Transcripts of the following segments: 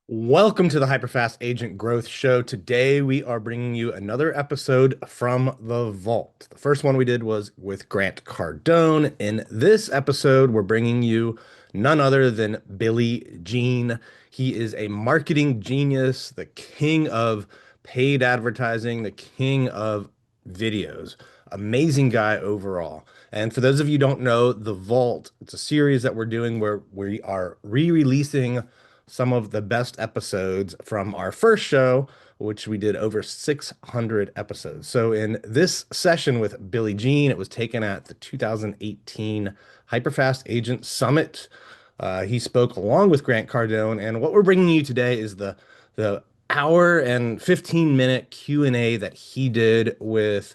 Welcome to the HyperFast Agent Growth Show. Today we are bringing you another episode from the vault. The first one we did was with Grant Cardone. In this episode, we're bringing you none other than Billy Gene. He is a marketing genius, the king of paid advertising, the king of videos. Amazing guy overall. And for those of you who don't know, The Vault, it's a series that we're doing where we are re-releasing some of the best episodes from our first show, which we did over 600 episodes. So in this session with Billy Gene, it was taken at the 2018 HyperFast Agent Summit. He spoke along with Grant Cardone, and what we're bringing you today is the hour and 15-minute Q&A that he did with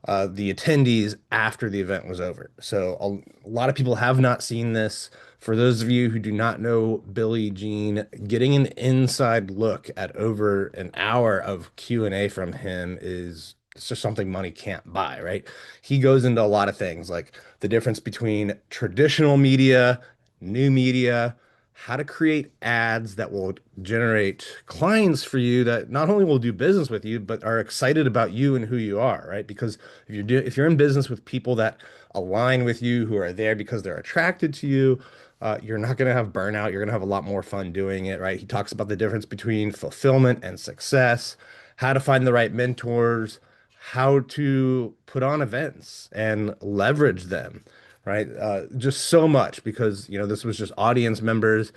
the attendees after the event was over. So a lot of people have not seen this. For those of you who do not know Billy Gene, getting an inside look at over an hour of Q&A from him is it's just something money can't buy, right? He goes into a lot of things like the difference between traditional media, new media, how to create ads that will generate clients for you that not only will do business with you, but are excited about you and who you are, right? Because if you're in business with people that align with you, who are there because they're attracted to you, you're not going to have burnout. You're going to have a lot more fun doing it, right? He talks about the difference between fulfillment and success, how to find the right mentors, how to put on events and leverage them, right? Just so much because, this was just audience members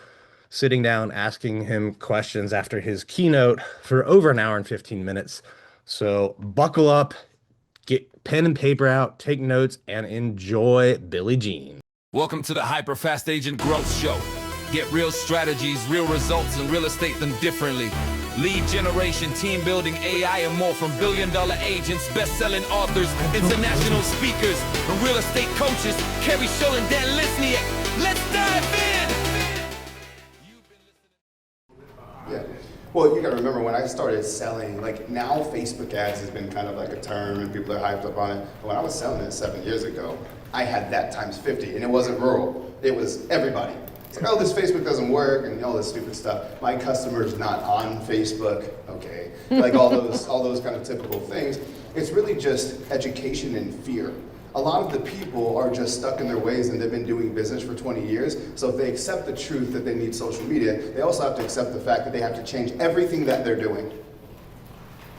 sitting down asking him questions after his keynote for over an hour and 15 minutes. So buckle up, get pen and paper out, take notes, and enjoy Billy Gene. Welcome to the HyperFast Agent Growth Show. Get real strategies, real results, and real estate them differently. Lead generation, team building, AI, and more from billion-dollar agents, best-selling authors, international speakers, and real estate coaches. Kerry Shull and Dan Lisniak. Let's dive in! Yeah. Well, you got to remember when I started selling, like now Facebook ads has been kind of like a term and people are hyped up on it. But when I was selling it 7 years ago, I had that times 50 and it wasn't rural. It was everybody. It's like, oh, this Facebook doesn't work and all this stupid stuff. My customer's not on Facebook, okay. Like all those kind of typical things. It's really just education and fear. A lot of the people are just stuck in their ways and they've been doing business for 20 years. So if they accept the truth that they need social media, they also have to accept the fact that they have to change everything that they're doing.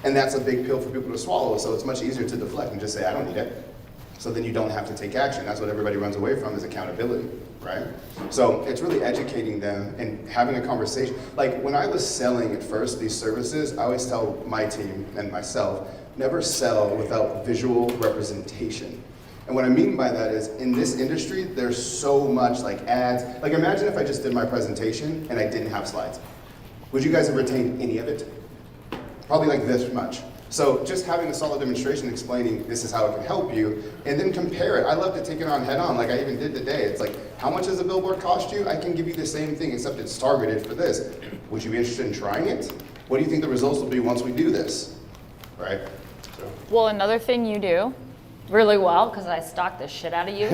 And that's a big pill for people to swallow. So it's much easier to deflect and just say, I don't need it. So then you don't have to take action. That's what everybody runs away from is accountability, right? So it's really educating them and having a conversation. Like when I was selling at first these services, I always tell my team and myself, never sell without visual representation. And what I mean by that is in this industry, there's so much like ads. Like imagine if I just did my presentation and I didn't have slides. Would you guys have retained any of it? Probably like this much. So just having a solid demonstration explaining this is how it can help you and then compare it. I love to take it on head on like I even did today. It's like, how much does a billboard cost you? I can give you the same thing except it's targeted for this. Would you be interested in trying it? What do you think the results will be once we do this? Right? So. Well, another thing you do really well, because I stalked the shit out of you.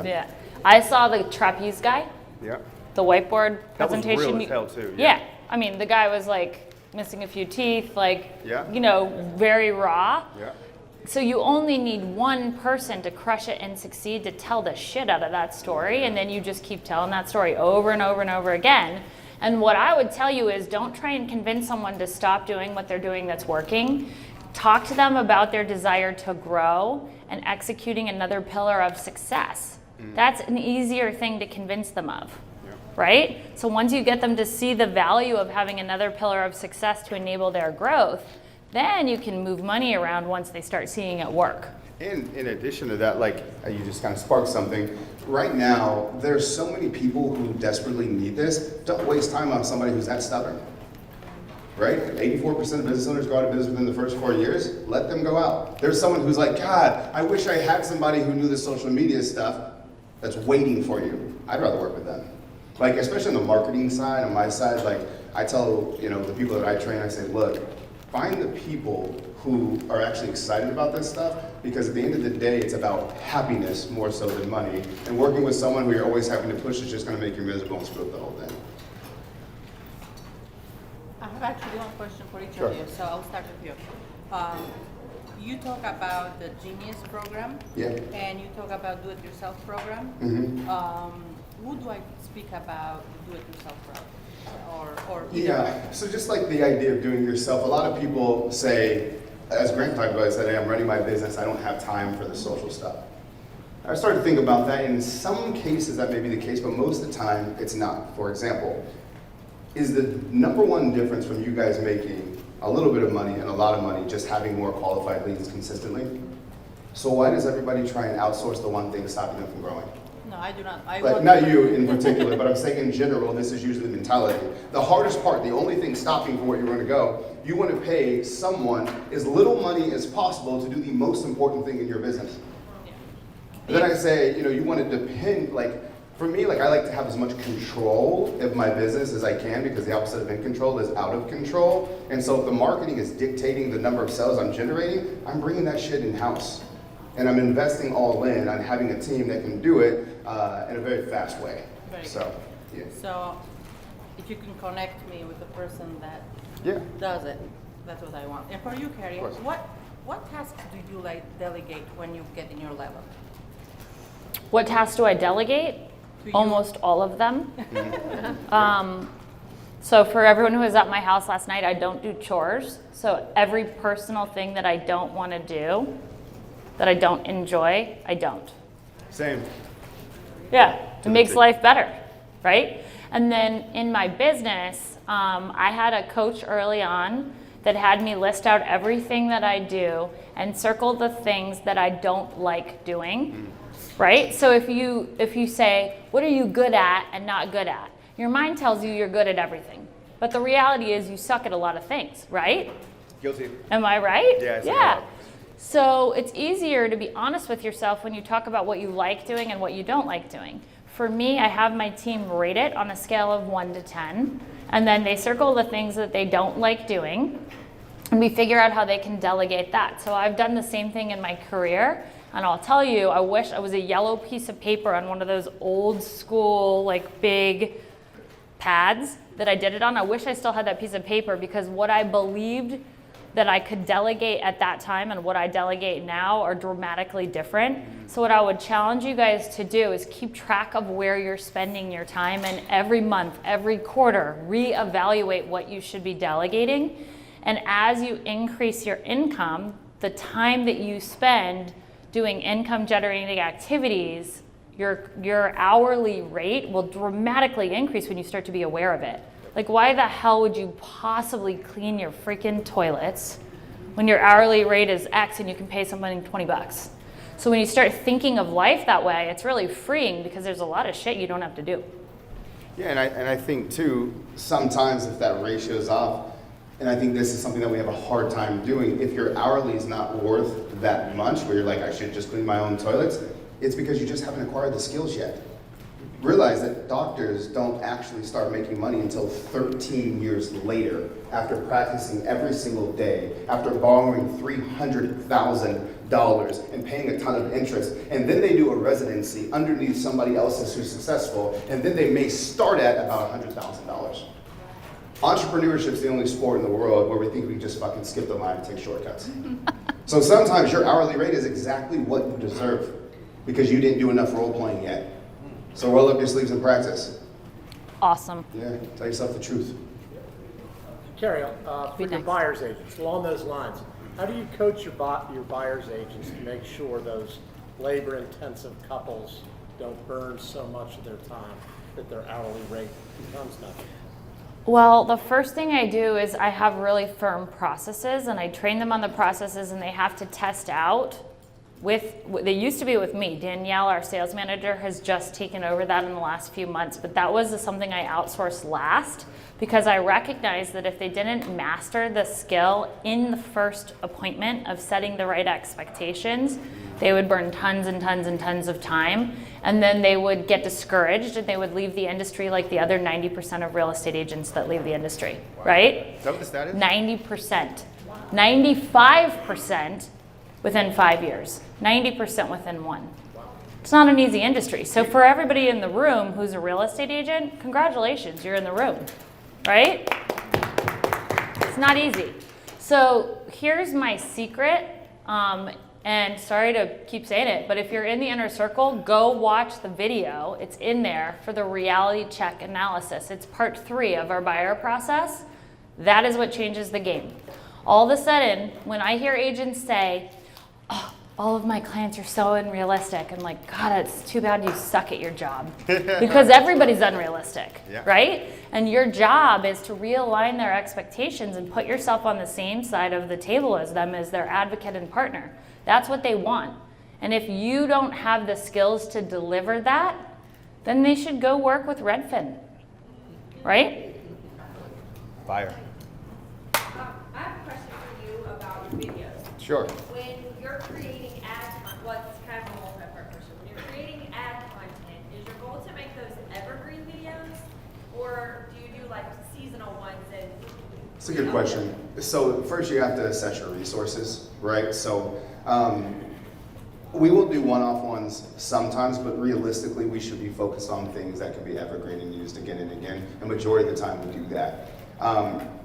Yeah. I saw the trapeze guy. Yeah. The whiteboard That was presentation. real as hell too. Yeah. I mean, the guy was like missing a few teeth, like, very raw. Yeah. So you only need one person to crush it and succeed to tell the shit out of that story, and then you just keep telling that story over and over and over again. And what I would tell you is don't try and convince someone to stop doing what they're doing that's working. Talk to them about their desire to grow and executing another pillar of success. That's an easier thing to convince them of, right? So once you get them to see the value of having another pillar of success to enable their growth, then you can move money around once they start seeing it work. And in addition to that, like you just kind of sparked something. Right now, there's so many people who desperately need this. Don't waste time on somebody who's that stubborn. Right? 84% of business owners go out of business within the first 4 years. Let them go out. There's someone who's like, God, I wish I had somebody who knew the social media stuff that's waiting for you. I'd rather work with them. Like, especially on the marketing side, on my side, like I tell, the people that I train, I say, look, find the people who are actually excited about this stuff because at the end of the day, it's about happiness more so than money. And working with someone who you're always having to push is just going to make you miserable and screw up the whole thing. I have actually one question for each Sure. of you, so I'll start with you. You talk about the Genius program, Yeah. and you talk about do-it-yourself program. Who do I speak about the do-it-yourself program? Or Yeah, so just like the idea of doing it yourself, a lot of people say, as Grant talked about, he said, hey, I'm running my business, I don't have time for the social stuff. I started to think about that. In some cases that may be the case, but most of the time it's not. For example, is the number one difference from you guys making a little bit of money and a lot of money just having more qualified leads consistently? So why does everybody try and outsource the one thing stopping them from growing? No, I do not. Like, not you in particular, but I'm saying in general, this is usually the mentality. The hardest part, the only thing stopping for where you want to go, you want to pay someone as little money as possible to do the most important thing in your business. And then I say, you want to depend, like, for me, like, I like to have as much control of my business as I can, because the opposite of in control is out of control. And so if the marketing is dictating the number of sales I'm generating, I'm bringing that shit in-house. And I'm investing all in on having a team that can do it in a very fast way. Very So, yeah. So, if you can connect me with the person that Yeah. does it, that's what I want. And for you, Carrie, Of course. what tasks do you like delegate when you get in your level? What tasks do I delegate? To you? Almost all of them. So for everyone who was at my house last night, I don't do chores. So every personal thing that I don't want to do, that I don't enjoy, I don't. Same. Yeah, it makes T. life better, right? And then in my business, I had a coach early on that had me list out everything that I do and circle the things that I don't like doing, right? So if you say, what are you good at and not good at? Your mind tells you you're good at everything. But the reality is you suck at a lot of things, right? Guilty. Am I right? Yeah, I see Yeah. that. So it's easier to be honest with yourself when you talk about what you like doing and what you don't like doing. For me, I have my team rate it on a scale of 1 to 10, and then they circle the things that they don't like doing, and we figure out how they can delegate that. So I've done the same thing in my career, and I'll tell you, I wish I was a yellow piece of paper on one of those old school, like big pads that I did it on. I wish I still had that piece of paper, because what I believed that I could delegate at that time and what I delegate now are dramatically different. So what I would challenge you guys to do is keep track of where you're spending your time, and every month, every quarter, reevaluate what you should be delegating. And as you increase your income, the time that you spend doing income generating activities, your hourly rate will dramatically increase when you start to be aware of it. Like, why the hell would you possibly clean your freaking toilets when your hourly rate is X and you can pay somebody $20? So when you start thinking of life that way, it's really freeing, because there's a lot of shit you don't have to do. Yeah, and I think too, sometimes if that ratio is off, and I think this is something that we have a hard time doing, if your hourly is not worth that much, where you're like, I should just clean my own toilets, it's because you just haven't acquired the skills yet. Realize that doctors don't actually start making money until 13 years later, after practicing every single day, after borrowing $300,000 and paying a ton of interest, and then they do a residency underneath somebody else who's successful, and then they may start at about $100,000. Entrepreneurship is the only sport in the world where we think we can just fucking skip the line and take shortcuts. So sometimes your hourly rate is exactly what you deserve, because you didn't do enough role playing yet. So roll up your sleeves and practice. Awesome. Yeah, tell yourself the truth. Carrie, for Be your nice. buyer's agents, along those lines, how do you coach your buyer's agents to make sure those labor-intensive couples don't burn so much of their time that their hourly rate becomes nothing? Well, the first thing I do is I have really firm processes, and I train them on the processes, and they have to test out they used to be with me. Danielle, our sales manager, has just taken over that in the last few months, but that was something I outsourced last, because I recognized that if they didn't master the skill in the first appointment of setting the right expectations, they would burn tons and tons and tons of time, and then they would get discouraged and they would leave the industry like the other 90% of real estate agents that leave the industry, right? Is that what the stat is? 90%. 95% within 5 years, 90% within 1. It's not an easy industry. So for everybody in the room who's a real estate agent, congratulations, you're in the room, right? It's not easy. So here's my secret, and sorry to keep saying it, but if you're in the inner circle, go watch the video. It's in there for the reality check analysis. It's part 3 of our buyer process. That is what changes the game. All of a sudden, when I hear agents say, oh, all of my clients are so unrealistic, I'm like, God, it's too bad you suck at your job. Because everybody's unrealistic, right? And your job is to realign their expectations and put yourself on the same side of the table as them as their advocate and partner. That's what they want. And if you don't have the skills to deliver that, then they should go work with Redfin, right? Fire. I have a question for you about your videos. Sure. When you're creating ad content, what's kind of a multi-part question. When you're creating ad content, is your goal to make those evergreen videos, or do you do like seasonal ones? And It's a good question. So first you have to assess your resources, right? So we will do one-off ones sometimes, but realistically we should be focused on things that can be evergreen and used again and again. And majority of the time we do that.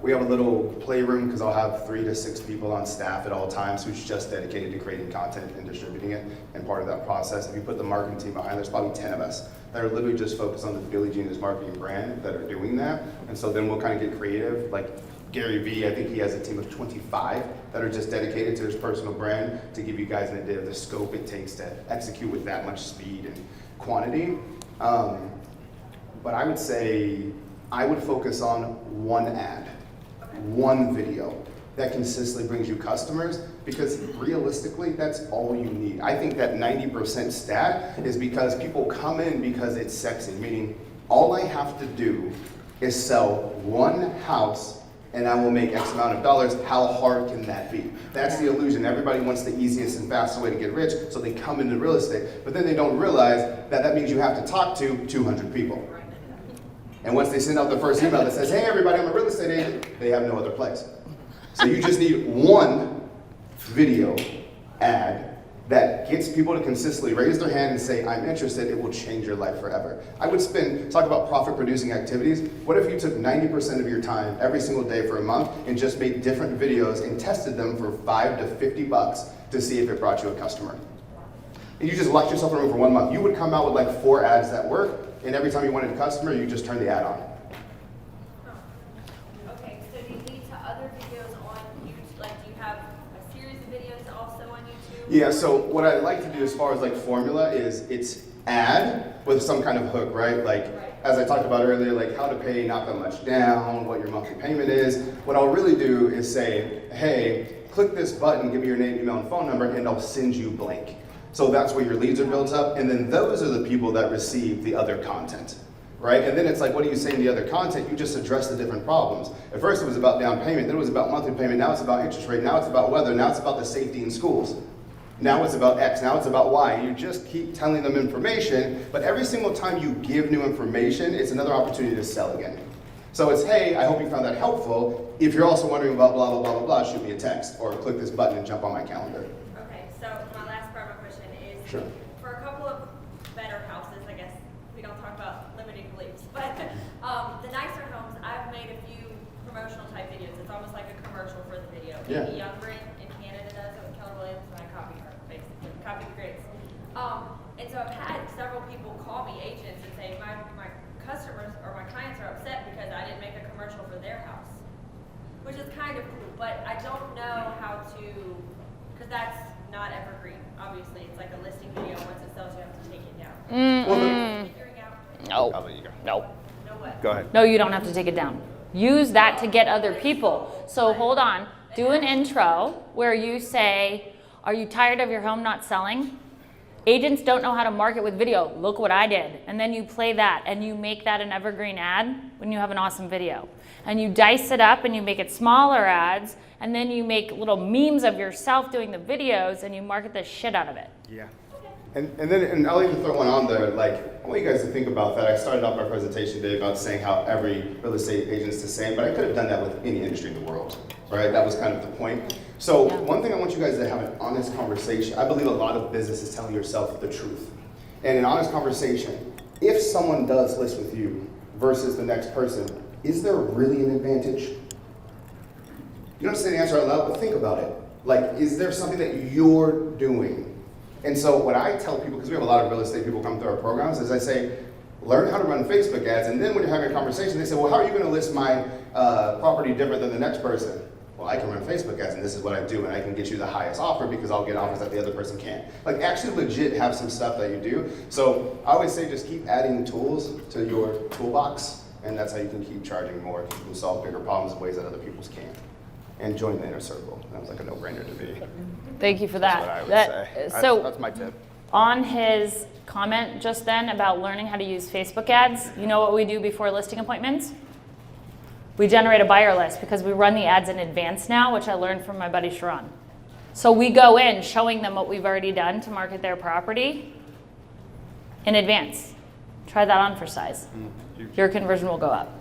We have a little playroom because I'll have 3 to 6 people on staff at all times who's just dedicated to creating content and distributing it. And part of that process, if you put the marketing team behind, there's probably 10 of us that are literally just focused on the Billie Jean as marketing brand that are doing that. And so then we'll kind of get creative. Like Gary Vee, I think he has a team of 25 that are just dedicated to his personal brand to give you guys an idea of the scope it takes to execute with that much speed and quantity. But I would say I would focus on one ad, one video that consistently brings you customers, because realistically, that's all you need. I think that 90% stat is because people come in because it's sexy, meaning all I have to do is sell one house and I will make X amount of dollars. How hard can that be? That's the illusion. Everybody wants the easiest and fastest way to get rich, so they come into real estate. But then they don't realize that that means you have to talk to 200 people. And once they send out the first email that says, hey everybody, I'm a real estate agent, they have no other place. So you just need one video ad that gets people to consistently raise their hand and say, I'm interested, it will change your life forever. I would talk about profit producing activities. What if you took 90% of your time every single day for a month and just made different videos and tested them for $5 to $50 to see if it brought you a customer? And you just locked yourself in a room for 1 month. You would come out with like 4 ads that work, and every time you wanted a customer, you just turn the ad on. okay, so do you lead to other videos on YouTube? Like, do you have a series of videos also on YouTube? Yeah, so what I like to do as far as like formula is it's ad with some kind of hook, right? Like, as I talked about earlier, like how to pay not that much down, what your monthly payment is. What I'll really do is say, hey, click this button, give me your name, email, and phone number, and I'll send you blank. So that's where your leads are built up, and then those are the people that receive the other content, right? And then it's like, what do you say in the other content? You just address the different problems. At first it was about down payment, then it was about monthly payment, now it's about interest rate, now it's about weather, now it's about the safety in schools. Now it's about X, now it's about Y. You just keep telling them information, but every single time you give new information, it's another opportunity to sell again. So it's, hey, I hope you found that helpful. If you're also wondering about blah, blah, blah, blah, blah, shoot me a text or click this button and jump on my calendar. Okay, so my last part of my question is, Sure. for a couple of better houses, I guess we don't talk about limiting beliefs, but the nicer homes, I've made a few promotional type videos. It's almost like a commercial for the video. Yeah. Amy Youngren in Canada does it with Keller Williams, and I copied her, basically, copied the grades. And so I've had several people call me, agents, and say, my customers or my clients are upset because I didn't make a commercial for their house, which is kind of cool, but I don't know how to, because that's not evergreen. Obviously, it's like a listing video. Once it sells, you have to take it down. Figuring out. No. I'll let you go. No. No what? Go ahead. No, you don't have to take it down. Use that to get other people. So hold on. Do an intro where you say, are you tired of your home not selling? Agents don't know how to market with video. Look what I did. And then you play that and you make that an evergreen ad when you have an awesome video. And you dice it up and you make it smaller ads, and then you make little memes of yourself doing the videos and you market the shit out of it. Yeah. And I'll even throw one on there. Like, I want you guys to think about that. I started off my presentation today about saying how every real estate agent is the same, but I could have done that with any industry in the world, right? That was kind of the point. So one thing I want you guys to have an honest conversation. I believe a lot of business is telling yourself the truth. And an honest conversation, if someone does list with you versus the next person, is there really an advantage? You don't have to say the answer out loud, but think about it. Like, is there something that you're doing? And so what I tell people, because we have a lot of real estate people come through our programs, is I say, learn how to run Facebook ads, and then when you're having a conversation, they say, well, how are you going to list my property different than the next person? Well, I can run Facebook ads, and this is what I do, and I can get you the highest offer because I'll get offers that the other person can't. Like, actually legit have some stuff that you do. So I always say just keep adding tools to your toolbox, and that's how you can keep charging more, you can solve bigger problems in ways that other people's can't. And join the inner circle. That was like a no-brainer to me. Thank you for that. That's what I would say. So That's my tip. on his comment just then about learning how to use Facebook ads, you know what we do before listing appointments? We generate a buyer list because we run the ads in advance now, which I learned from my buddy Sharon. So we go in showing them what we've already done to market their property in advance. Try that on for size. Your conversion will go up.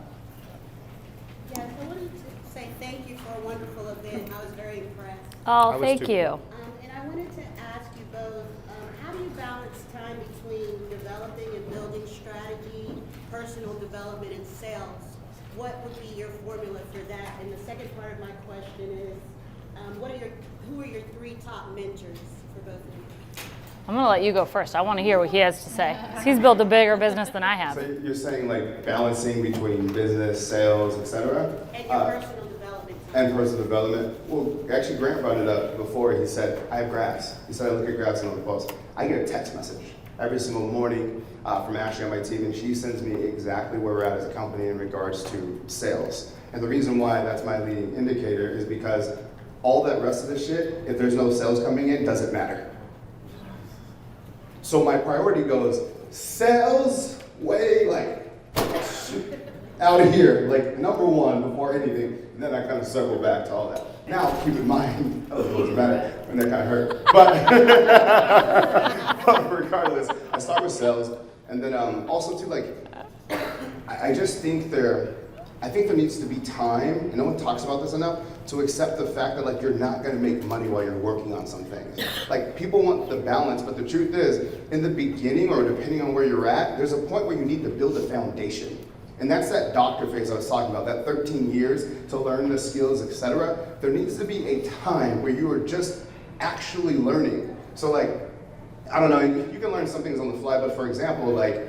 Yes, I wanted to say thank you for a wonderful event. I was very impressed. Oh, thank you. And I wanted to ask you both, how do you balance time between developing and building strategy, personal development, and sales? What would be your formula for that? And the second part of my question is, who are your 3 top mentors for both of you? I'm going to let you go first. I want to hear what he has to say. He's built a bigger business than I have. So you're saying like balancing between business, sales, etc. And your personal development. And personal development. Well, actually, Grant brought it up before. He said, I have graphs. He said, I look at graphs on the post. I get a text message every single morning from Ashley on my team, and she sends me exactly where we're at as a company in regards to sales. And the reason why that's my leading indicator is because all that rest of the shit, if there's no sales coming in, doesn't matter. So my priority goes sales way like out of here, like number one before anything. And then I kind of circle back to all that. Now, keep in mind, that was a little dramatic, and that kind of hurt. But regardless, I start with sales, and then also too, like, I just think there needs to be time, and no one talks about this enough, to accept the fact that like you're not gonna make money while you're working on some things. Like people want the balance, but the truth is, in the beginning or depending on where you're at, there's a point where you need to build a foundation. And that's that doctor phase I was talking about, that 13 years to learn the skills, etc. There needs to be a time where you are just actually learning. So like, I don't know, you can learn some things on the fly, but for example, like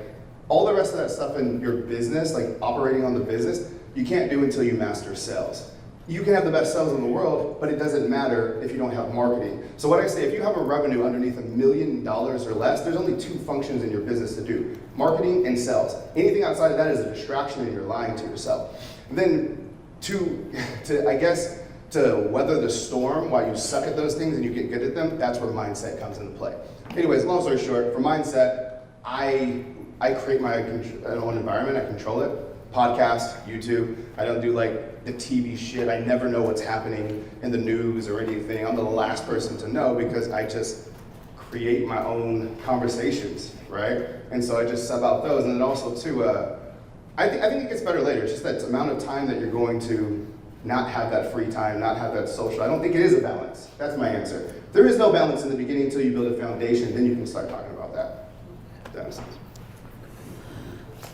all the rest of that stuff in your business, like operating on the business, you can't do until you master sales. You can have the best sales in the world, but it doesn't matter if you don't have marketing. So what I say, if you have a revenue underneath $1 million or less, there's only 2 functions in your business to do: marketing and sales. Anything outside of that is a distraction and you're lying to yourself. And then to weather the storm while you suck at those things and you get good at them, that's where mindset comes into play. Anyways, long story short, for mindset, I create my own environment, I control it. Podcast, YouTube. I don't do like the TV shit. I never know what's happening in the news or anything. I'm the last person to know because I just create my own conversations, right? And so I just sub out those. And then also too, I think it gets better later. It's just that amount of time that you're going to not have that free time, not have that social. I don't think it is a balance. That's my answer. There is no balance in the beginning until you build a foundation. Then you can start talking about that. If that makes sense.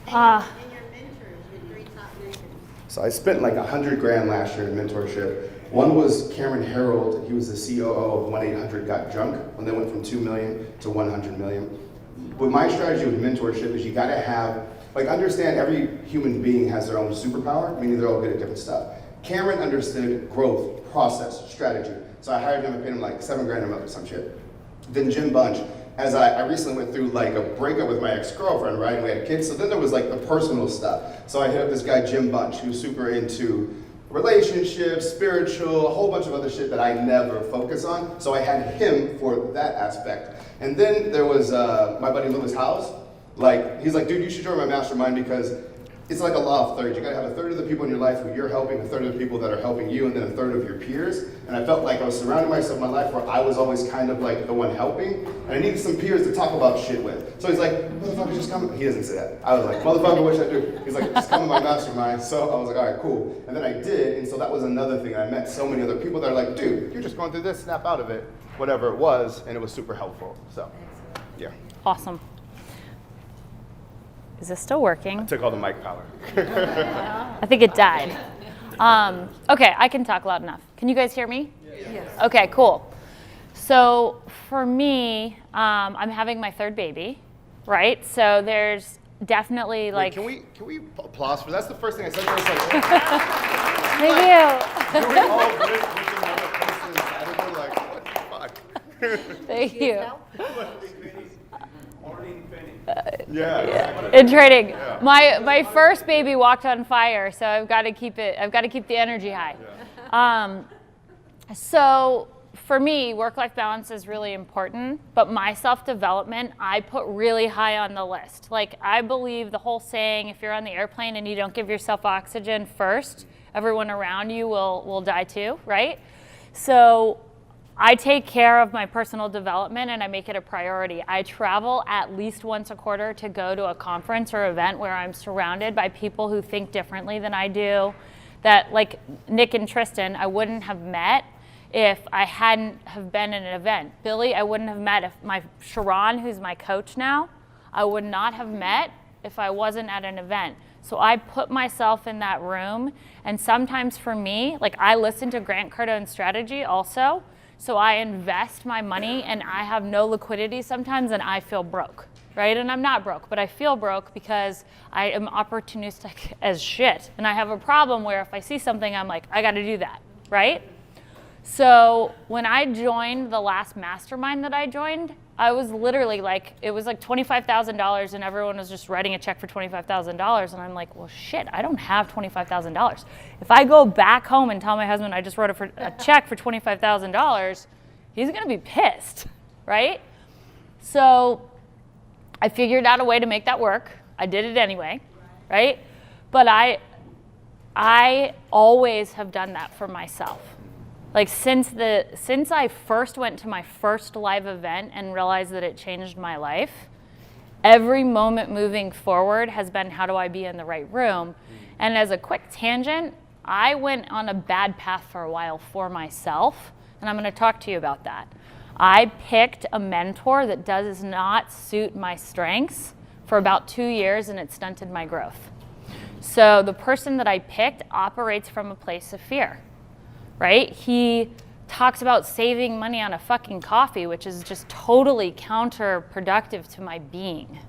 And your mentors, your 3 top mentors. So I spent like $100,000 last year in mentorship. One was Cameron Herold. He was the COO of 1-800-GOT-JUNK when they went from 2 million to 100 million. But my strategy with mentorship is you gotta have, like understand every human being has their own superpower, meaning they're all good at different stuff. Cameron understood growth, process, strategy. So I hired him and paid him like $7,000 a month or some shit. Then Jim Bunch, as I recently went through like a breakup with my ex-girlfriend, right? And we had kids, so then there was like the personal stuff. So I hit up this guy, Jim Bunch, who's super into relationships, spiritual, a whole bunch of other shit that I never focus on. So I had him for that aspect. And then there was my buddy Lewis Howes. Like, he's like, dude, you should join my mastermind because it's like a law of thirds. You gotta have a third of the people in your life who you're helping, a third of the people that are helping you, and then a third of your peers. And I felt like I was surrounding myself in my life where I was always kind of like the one helping, and I needed some peers to talk about shit with. So he's like, motherfucker, just come. He doesn't say that. I was like, motherfucker, what should I do? He's like, just come to my mastermind. So I was like, all right, cool. And then I did, and so that was another thing. I met so many other people that are like, dude, you're just going through this, snap out of it, whatever it was, and it was super helpful. So, yeah. Awesome. Is this still working? I took all the mic power. I think it died. Okay, I can talk loud enough. Can you guys hear me? Yes. Okay, cool. So for me, I'm having my third baby, right? So there's definitely like. Wait, can we applause for that's the first thing I said. I was like, Thank you. doing all this with another person inside of her, like, what the fuck? Thank you. Yeah, exactly. In training, Yeah. my first baby walked on fire, so I've got to keep the energy high. So for me, work-life balance is really important, but my self-development, I put really high on the list. Like, I believe the whole saying, if you're on the airplane and you don't give yourself oxygen first, everyone around you will die too, right? So I take care of my personal development and I make it a priority. I travel at least once a quarter to go to a conference or event where I'm surrounded by people who think differently than I do. That, like Nick and Tristan, I wouldn't have met if I hadn't have been in an event. Billy, I wouldn't have met if Sharon, who's my coach now, I would not have met if I wasn't at an event. So I put myself in that room, and sometimes for me, like I listen to Grant Cardone's strategy also, so I invest my money and I have no liquidity sometimes and I feel broke, right? And I'm not broke, but I feel broke because I am opportunistic as shit. And I have a problem where if I see something, I'm like, I gotta do that, right? So when I joined the last mastermind that I joined, I was literally like, it was like $25,000 and everyone was just writing a check for $25,000. And I'm like, well, shit, I don't have $25,000. If I go back home and tell my husband I just wrote a check for $25,000, he's gonna be pissed, right? So I figured out a way to make that work. I did it anyway, right? But I always have done that for myself. Like since I first went to my first live event and realized that it changed my life, every moment moving forward has been, how do I be in the right room? And as a quick tangent, I went on a bad path for a while for myself, and I'm gonna talk to you about that. I picked a mentor that does not suit my strengths for about 2 years, and it stunted my growth. So the person that I picked operates from a place of fear. Right? He talks about saving money on a fucking coffee, which is just totally counterproductive to my being.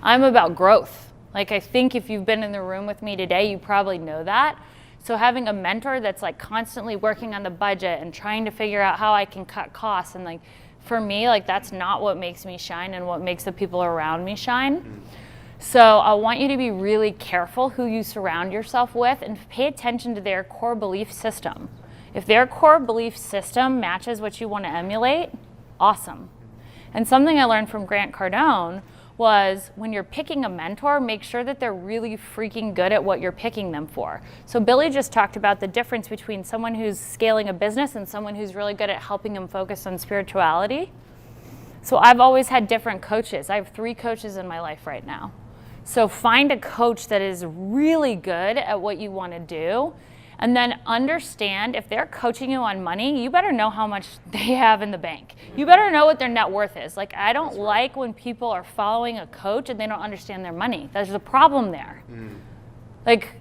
I'm about growth. Like, I think if you've been in the room with me today, you probably know that. So having a mentor that's like constantly working on the budget and trying to figure out how I can cut costs, and like, for me, like that's not what makes me shine and what makes the people around me shine. So I want you to be really careful who you surround yourself with and pay attention to their core belief system. If their core belief system matches what you want to emulate, awesome. And something I learned from Grant Cardone was when you're picking a mentor, make sure that they're really freaking good at what you're picking them for. So Billy just talked about the difference between someone who's scaling a business and someone who's really good at helping them focus on spirituality. So I've always had different coaches. I have 3 coaches in my life right now. So find a coach that is really good at what you want to do. And then understand if they're coaching you on money, you better know how much they have in the bank. You better know what their net worth is. Like, I don't like when people are following a coach and they don't understand their money. There's a problem there. Like,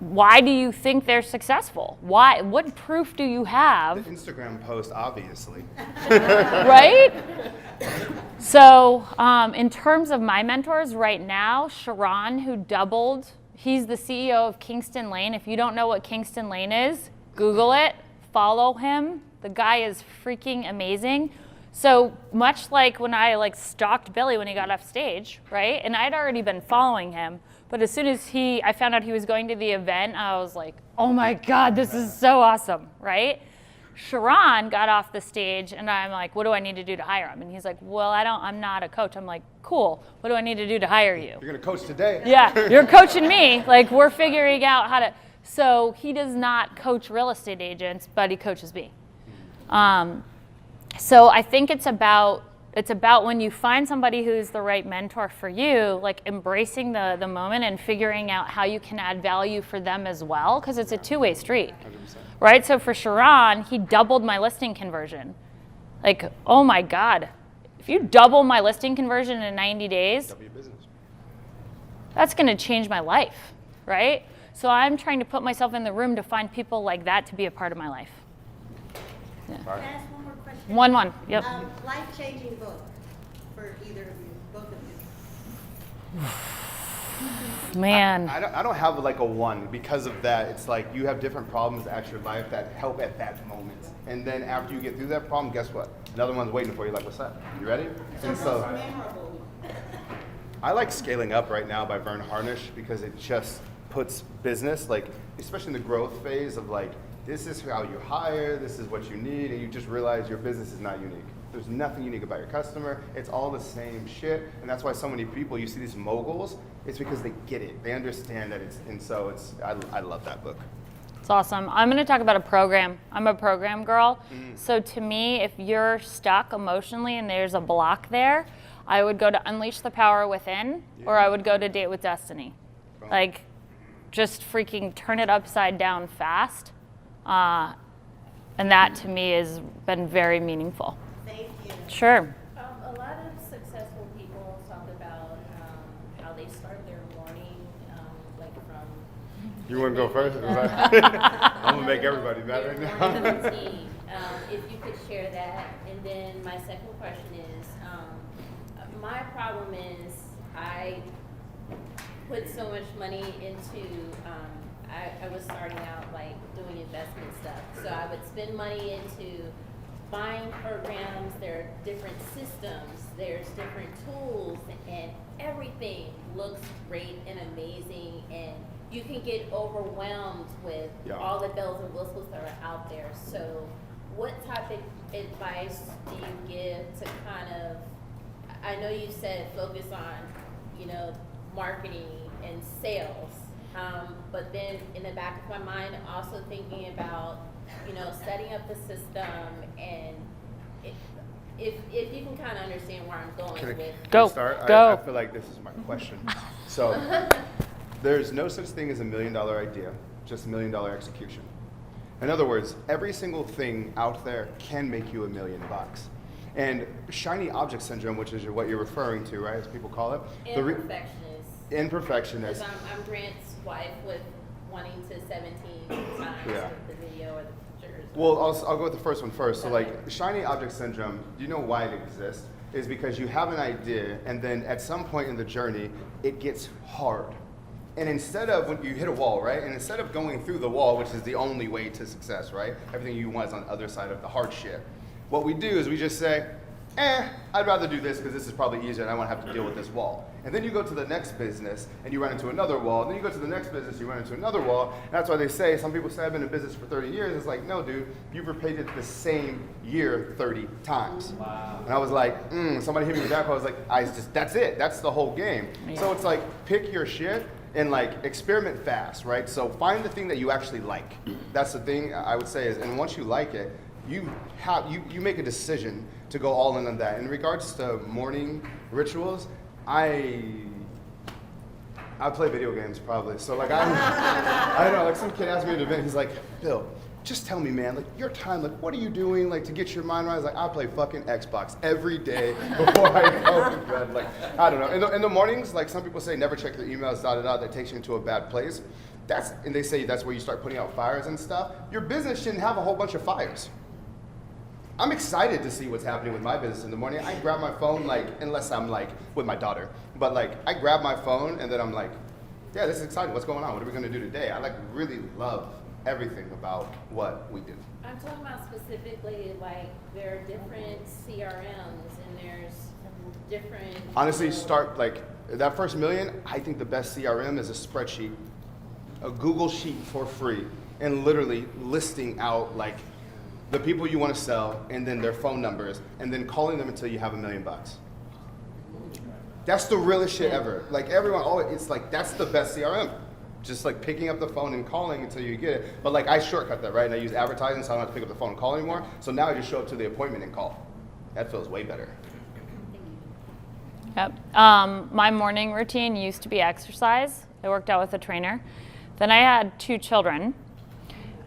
why do you think they're successful? Why? What proof do you have? The Instagram post, obviously. Right? So in terms of my mentors right now, Sharon, who doubled, he's the CEO of Kingston Lane. If you don't know what Kingston Lane is, Google it, follow him. The guy is freaking amazing. So much like when I stalked Billy when he got off stage, right? And I'd already been following him, but as soon as I found out he was going to the event, I was like, oh my God, this is so awesome, right? Sharon got off the stage and I'm like, what do I need to do to hire him? And he's like, well, I'm not a coach. I'm like, cool. What do I need to do to hire you? You're gonna coach today. Yeah, you're coaching me. Like, we're figuring out how to. So he does not coach real estate agents, but he coaches me. So I think it's about when you find somebody who's the right mentor for you, like embracing the moment and figuring out how you can add value for them as well, because it's a two-way street. 100%. Right? So for Sharon, he doubled my listing conversion. Like, oh my God. If you double my listing conversion in 90 days, that's going to change my life, right? So I'm trying to put myself in the room to find people like that to be a part of my life. Can I ask one more question? One. Yep. Life-changing book for either of you, both of you. Man. I don't have like a one because of that. It's like you have different problems at your life that help at that moment. And then after you get through that problem, guess what? Another one's waiting for you. Like, what's that? You ready? And so Memorable. I like Scaling Up right now by Vern Harnish because it just puts business, like, especially in the growth phase of like, this is how you hire, this is what you need, and you just realize your business is not unique. There's nothing unique about your customer. It's all the same shit. And that's why so many people, you see these moguls, it's because they get it. They understand that I love that book. It's awesome. I'm going to talk about a program. I'm a program girl. So to me, if you're stuck emotionally and there's a block there, I would go to Unleash the Power Within, or I would go to Date with Destiny. Like, just freaking turn it upside down fast. And that to me has been very meaningful. Thank you. Sure. A lot of successful people talk about how they start their morning, like from. You want to go first? I'm going to make everybody mad right their now. morning routine. If you could share that. And then my second question is, my problem is I put so much money into, I was starting out like doing investment stuff. So I would spend money into buying programs, there are different systems, there's different tools, and everything looks great and amazing, and you can get overwhelmed with all the bells and whistles that are out there. So what type of advice do you give to kind of, I know you said focus on, marketing and sales, but then in the back of my mind, also thinking about, setting up the system, and if you can kind of understand where I'm going with. Go. Start? Go. I feel like this is my question. So there's no such thing as $1 million idea, just $1 million execution. In other words, every single thing out there can make you $1 million. And shiny object syndrome, which is what you're referring to, right, as people call it. Imperfectionist. Because I'm Grant's wife with wanting to 17 times with the video or the pictures. Well, I'll go with the first one first. So like shiny object syndrome, do you know why it exists? Is because you have an idea and then at some point in the journey, it gets hard. And instead of, when you hit a wall, right? And instead of going through the wall, which is the only way to success, right? Everything you want is on the other side of the hard shit. What we do is we just say, I'd rather do this because this is probably easier and I won't have to deal with this wall. And then you go to the next business and you run into another wall. And then you go to the next business, you run into another wall. And that's why they say, some people say I've been in business for 30 years. It's like, no, dude, you've repeated the same year 30 times. Wow. And I was like, somebody hit me with that. I was like, that's it. That's the whole game. Yeah. So it's like, pick your shit and like experiment fast, right? So find the thing that you actually like. That's the thing I would say is, and once you like it, you make a decision to go all in on that. In regards to morning rituals, I play video games probably. So like I don't know, like some kid asked me at an event, he's like, Bill, just tell me, man, like your time, like what are you doing like to get your mind right? I was like, I play fucking Xbox every day before I go to bed. Like, I don't know. In the mornings, like some people say never check your emails, that takes you into a bad place. And they say that's where you start putting out fires and stuff. Your business shouldn't have a whole bunch of fires. I'm excited to see what's happening with my business in the morning. I grab my phone, like, unless I'm like with my daughter, but like I grab my phone and then I'm like, yeah, this is exciting. What's going on? What are we gonna do today? I like really love everything about what we do. I'm talking about specifically like there are different CRMs and there's different. Honestly, start like that first $1 million. I think the best CRM is a spreadsheet, a Google sheet for free, and literally listing out like the people you want to sell, and then their phone numbers, and then calling them until you have $1 million. That's the realest shit ever. Like everyone, it's like, that's the best CRM. Just like picking up the phone and calling until you get it. But like I shortcut that, right? And I use advertising so I don't have to pick up the phone and call anymore. So now I just show up to the appointment and call. That feels way better. Yep. My morning routine used to be exercise. I worked out with a trainer. Then I had 2 children.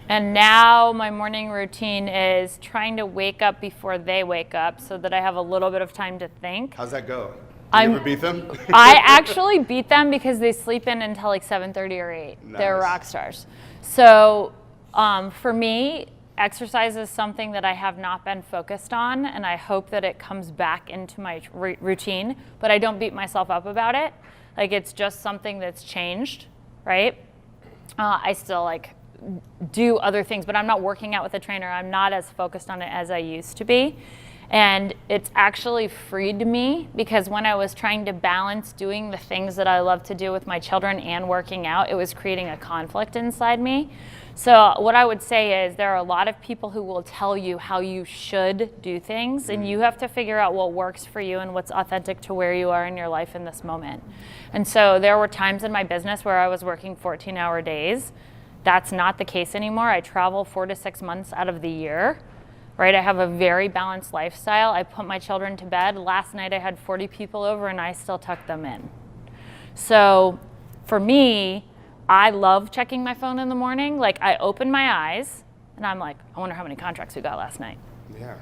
And now my morning routine is trying to wake up before they wake up so that I have a little bit of time to think. How's that go? You ever beat them? I actually beat them because they sleep in until like 7:30 or 8. They're Nice. rock stars. So for me, exercise is something that I have not been focused on, and I hope that it comes back into my routine, but I don't beat myself up about it. Like, it's just something that's changed, right? I still like do other things, but I'm not working out with a trainer. I'm not as focused on it as I used to be. And it's actually freed me, because when I was trying to balance doing the things that I love to do with my children and working out, it was creating a conflict inside me. So what I would say is, there are a lot of people who will tell you how you should do things, and you have to figure out what works for you and what's authentic to where you are in your life in this moment. And so there were times in my business where I was working 14-hour days. That's not the case anymore. I travel 4 to 6 months out of the year, right? I have a very balanced lifestyle. I put my children to bed. Last night I had 40 people over and I still tucked them in. So for me, I love checking my phone in the morning. Like, I open my eyes and I'm like, I wonder how many contracts we got last night. Yeah.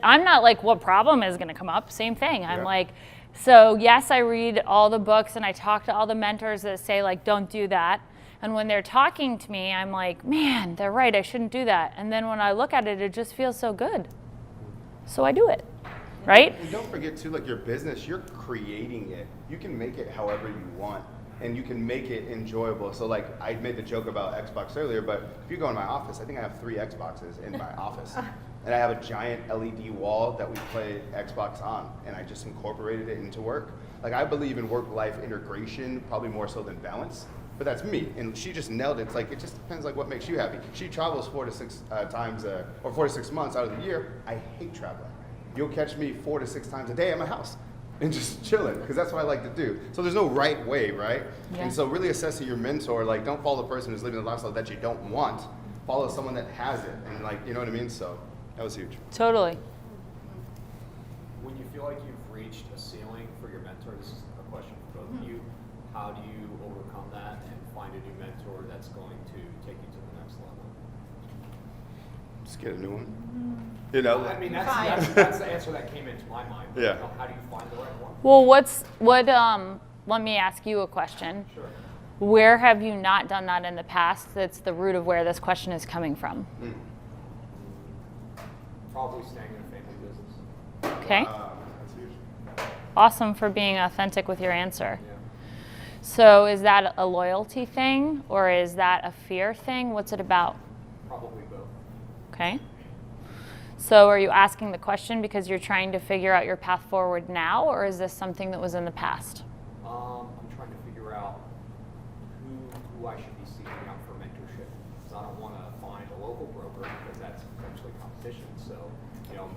I'm not like, what problem is going to come up? Same thing. I'm Yeah. like, so yes, I read all the books and I talk to all the mentors that say, like, don't do that. And when they're talking to me, I'm like, man, they're right, I shouldn't do that. And then when I look at it, it just feels so good. So I do it, right? And don't forget too, like, your business, you're creating it. You can make it however you want, and you can make it enjoyable. So like, I made the joke about Xbox earlier, but if you go in my office, I think I have 3 Xboxes in my office. And I have a giant LED wall that we play Xbox on, and I just incorporated it into work. Like, I believe in work-life integration, probably more so than balance. But that's me, and she just nailed it. It's like, it just depends like what makes you happy. She travels 4 to 6 times, or 4 to 6 months out of the year. I hate traveling. You'll catch me 4 to 6 times a day at my house and just chilling, because that's what I like to do. So there's no right way, right? Yeah. And so really assessing your mentor, like, don't follow the person who's living the lifestyle that you don't want. Follow someone that has it, and like, you know what I mean? So that was huge. Totally. When you feel like you've reached a ceiling for your mentor, this is a question for both of you, how do you overcome that and find a new mentor that's going to take you to the next level? Just get a new one. You know? I mean, that's the answer that came into my mind. Yeah. How do you find the right one? Well, let me ask you a question. Sure. Where have you not done that in the past? That's the root of where this question is coming from. Probably staying in a family business. Okay. That's huge. Awesome for being authentic with your answer. Yeah. So is that a loyalty thing, or is that a fear thing? What's it about? Probably both. Okay. So are you asking the question because you're trying to figure out your path forward now, or is this something that was in the past? I'm trying to figure out who I should be seeking out for mentorship. Because I don't want to find a local broker, because that's potentially competition. So, you know,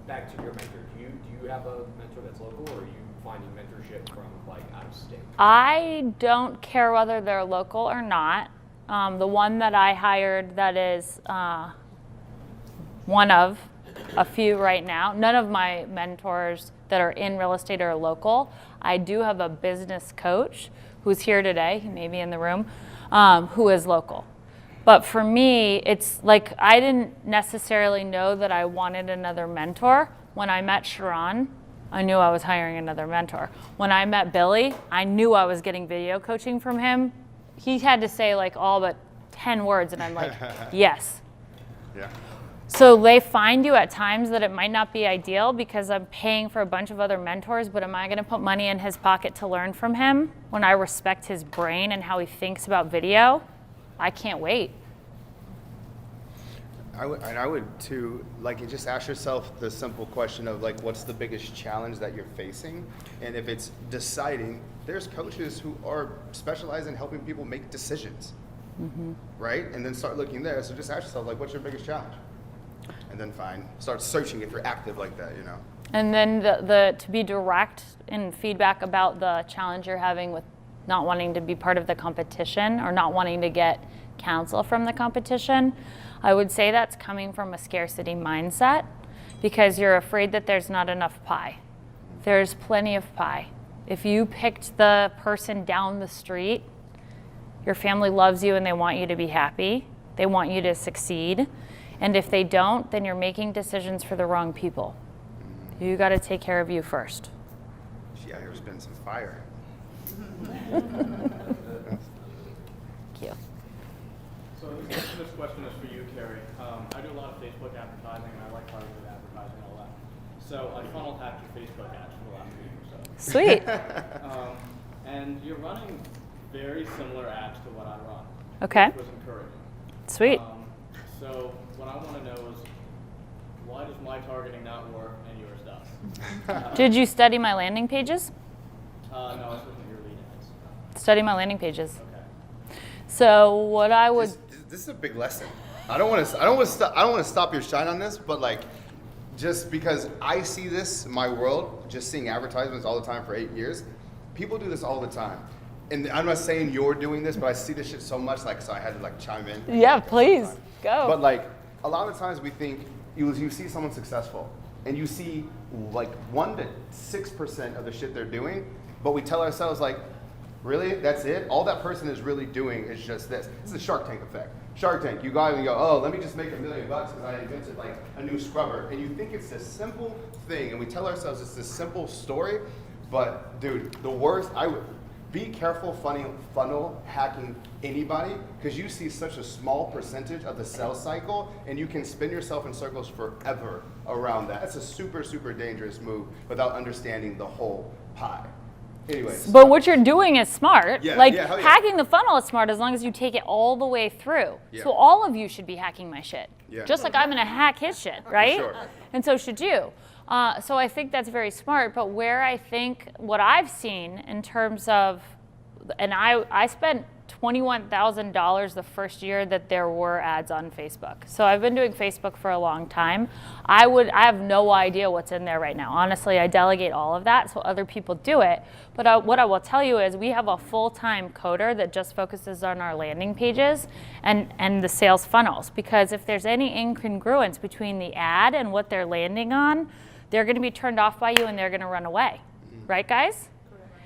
back to your mentor. Do you have a mentor that's local, or are you finding mentorship from like out of state? I don't care whether they're local or not. The one that I hired that is one of a few right now. None of my mentors that are in real estate are local. I do have a business coach who's here today, he may be in the room, who is local. But for me, it's like, I didn't necessarily know that I wanted another mentor. When I met Sharon, I knew I was hiring another mentor. When I met Billy, I knew I was getting video coaching from him. He had to say like all but 10 words, and I'm like, yes. Yeah. So they find you at times that it might not be ideal, because I'm paying for a bunch of other mentors, but am I going to put money in his pocket to learn from him when I respect his brain and how he thinks about video? I can't wait. I would too, like, you just ask yourself the simple question of like, what's the biggest challenge that you're facing? And if it's deciding, there's coaches who are specialized in helping people make decisions, right? And then start looking there. So just ask yourself, like, what's your biggest challenge? And then start searching if you're active like that, you know? And then to be direct in feedback about the challenge you're having with not wanting to be part of the competition, or not wanting to get counsel from the competition, I would say that's coming from a scarcity mindset, because you're afraid that there's not enough pie. There's plenty of pie. If you picked the person down the street, your family loves you and they want you to be happy. They want you to succeed. And if they don't, then you're making decisions for the wrong people. You got to take care of you first. She out here spitting some fire. Thank you. So this question is for you, Carrie. I do a lot of Facebook advertising, and I like targeted advertising a lot. So I funnel tapped your Facebook ads for the last week or so. Sweet. And you're running very similar ads to what I run. Okay. Which was encouraging. Sweet. So what I want to know is, why does my targeting not work and yours does? Did you study my landing pages? No, I was looking at your lead ads. Study my landing pages. Okay. So what I would This is a big lesson. I don't want to stop your shine on this, but like, just because I see this in my world, just seeing advertisements all the time for 8 years, people do this all the time. And I'm not saying you're doing this, but I see this shit so much, like, so I had to like chime in. Yeah, please go. But like, a lot of times we think you see someone successful, and you see like 1 to 6% of the shit they're doing, but we tell ourselves like, really? That's it? All that person is really doing is just this. This is the Shark Tank effect. Shark Tank, you go out and you go, oh, let me just make $1 million because I invented like a new scrubber. And you think it's this simple thing, and we tell ourselves it's this simple story, but dude, the worst, be careful funnel hacking anybody, because you see such a small percentage of the sales cycle, and you can spin yourself in circles forever around that. That's a super, super dangerous move without understanding the whole pie. Anyways. But what you're doing is smart. Yeah, like yeah, hacking the funnel is smart as long as you take it all the way through. Yeah. So all of you should be hacking my shit. Yeah. Just like I'm gonna hack his shit, right? Sure. And so should you. So I think that's very smart. But where I think what I've seen in terms of, and I spent $21,000 the first year that there were ads on Facebook. So I've been doing Facebook for a long time. I have no idea what's in there right now. Honestly, I delegate all of that so other people do it. But what I will tell you is we have a full-time coder that just focuses on our landing pages and the sales funnels. Because if there's any incongruence between the ad and what they're landing on, they're going to be turned off by you and they're going to run away. Right, guys?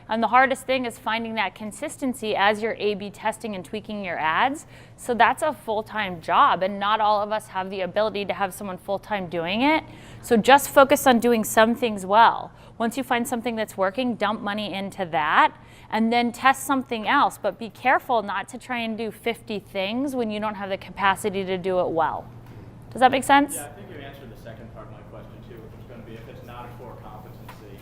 And the hardest thing is finding that consistency as you're A/B testing and tweaking your ads. So that's a full-time job, and not all of us have the ability to have someone full-time doing it. So just focus on doing some things well. Once you find something that's working, dump money into that, and then test something else. But be careful not to try and do 50 things when you don't have the capacity to do it well. Does that make sense? Yeah, I think you answered the second part of my question too, which was going to be, if it's not a core competency,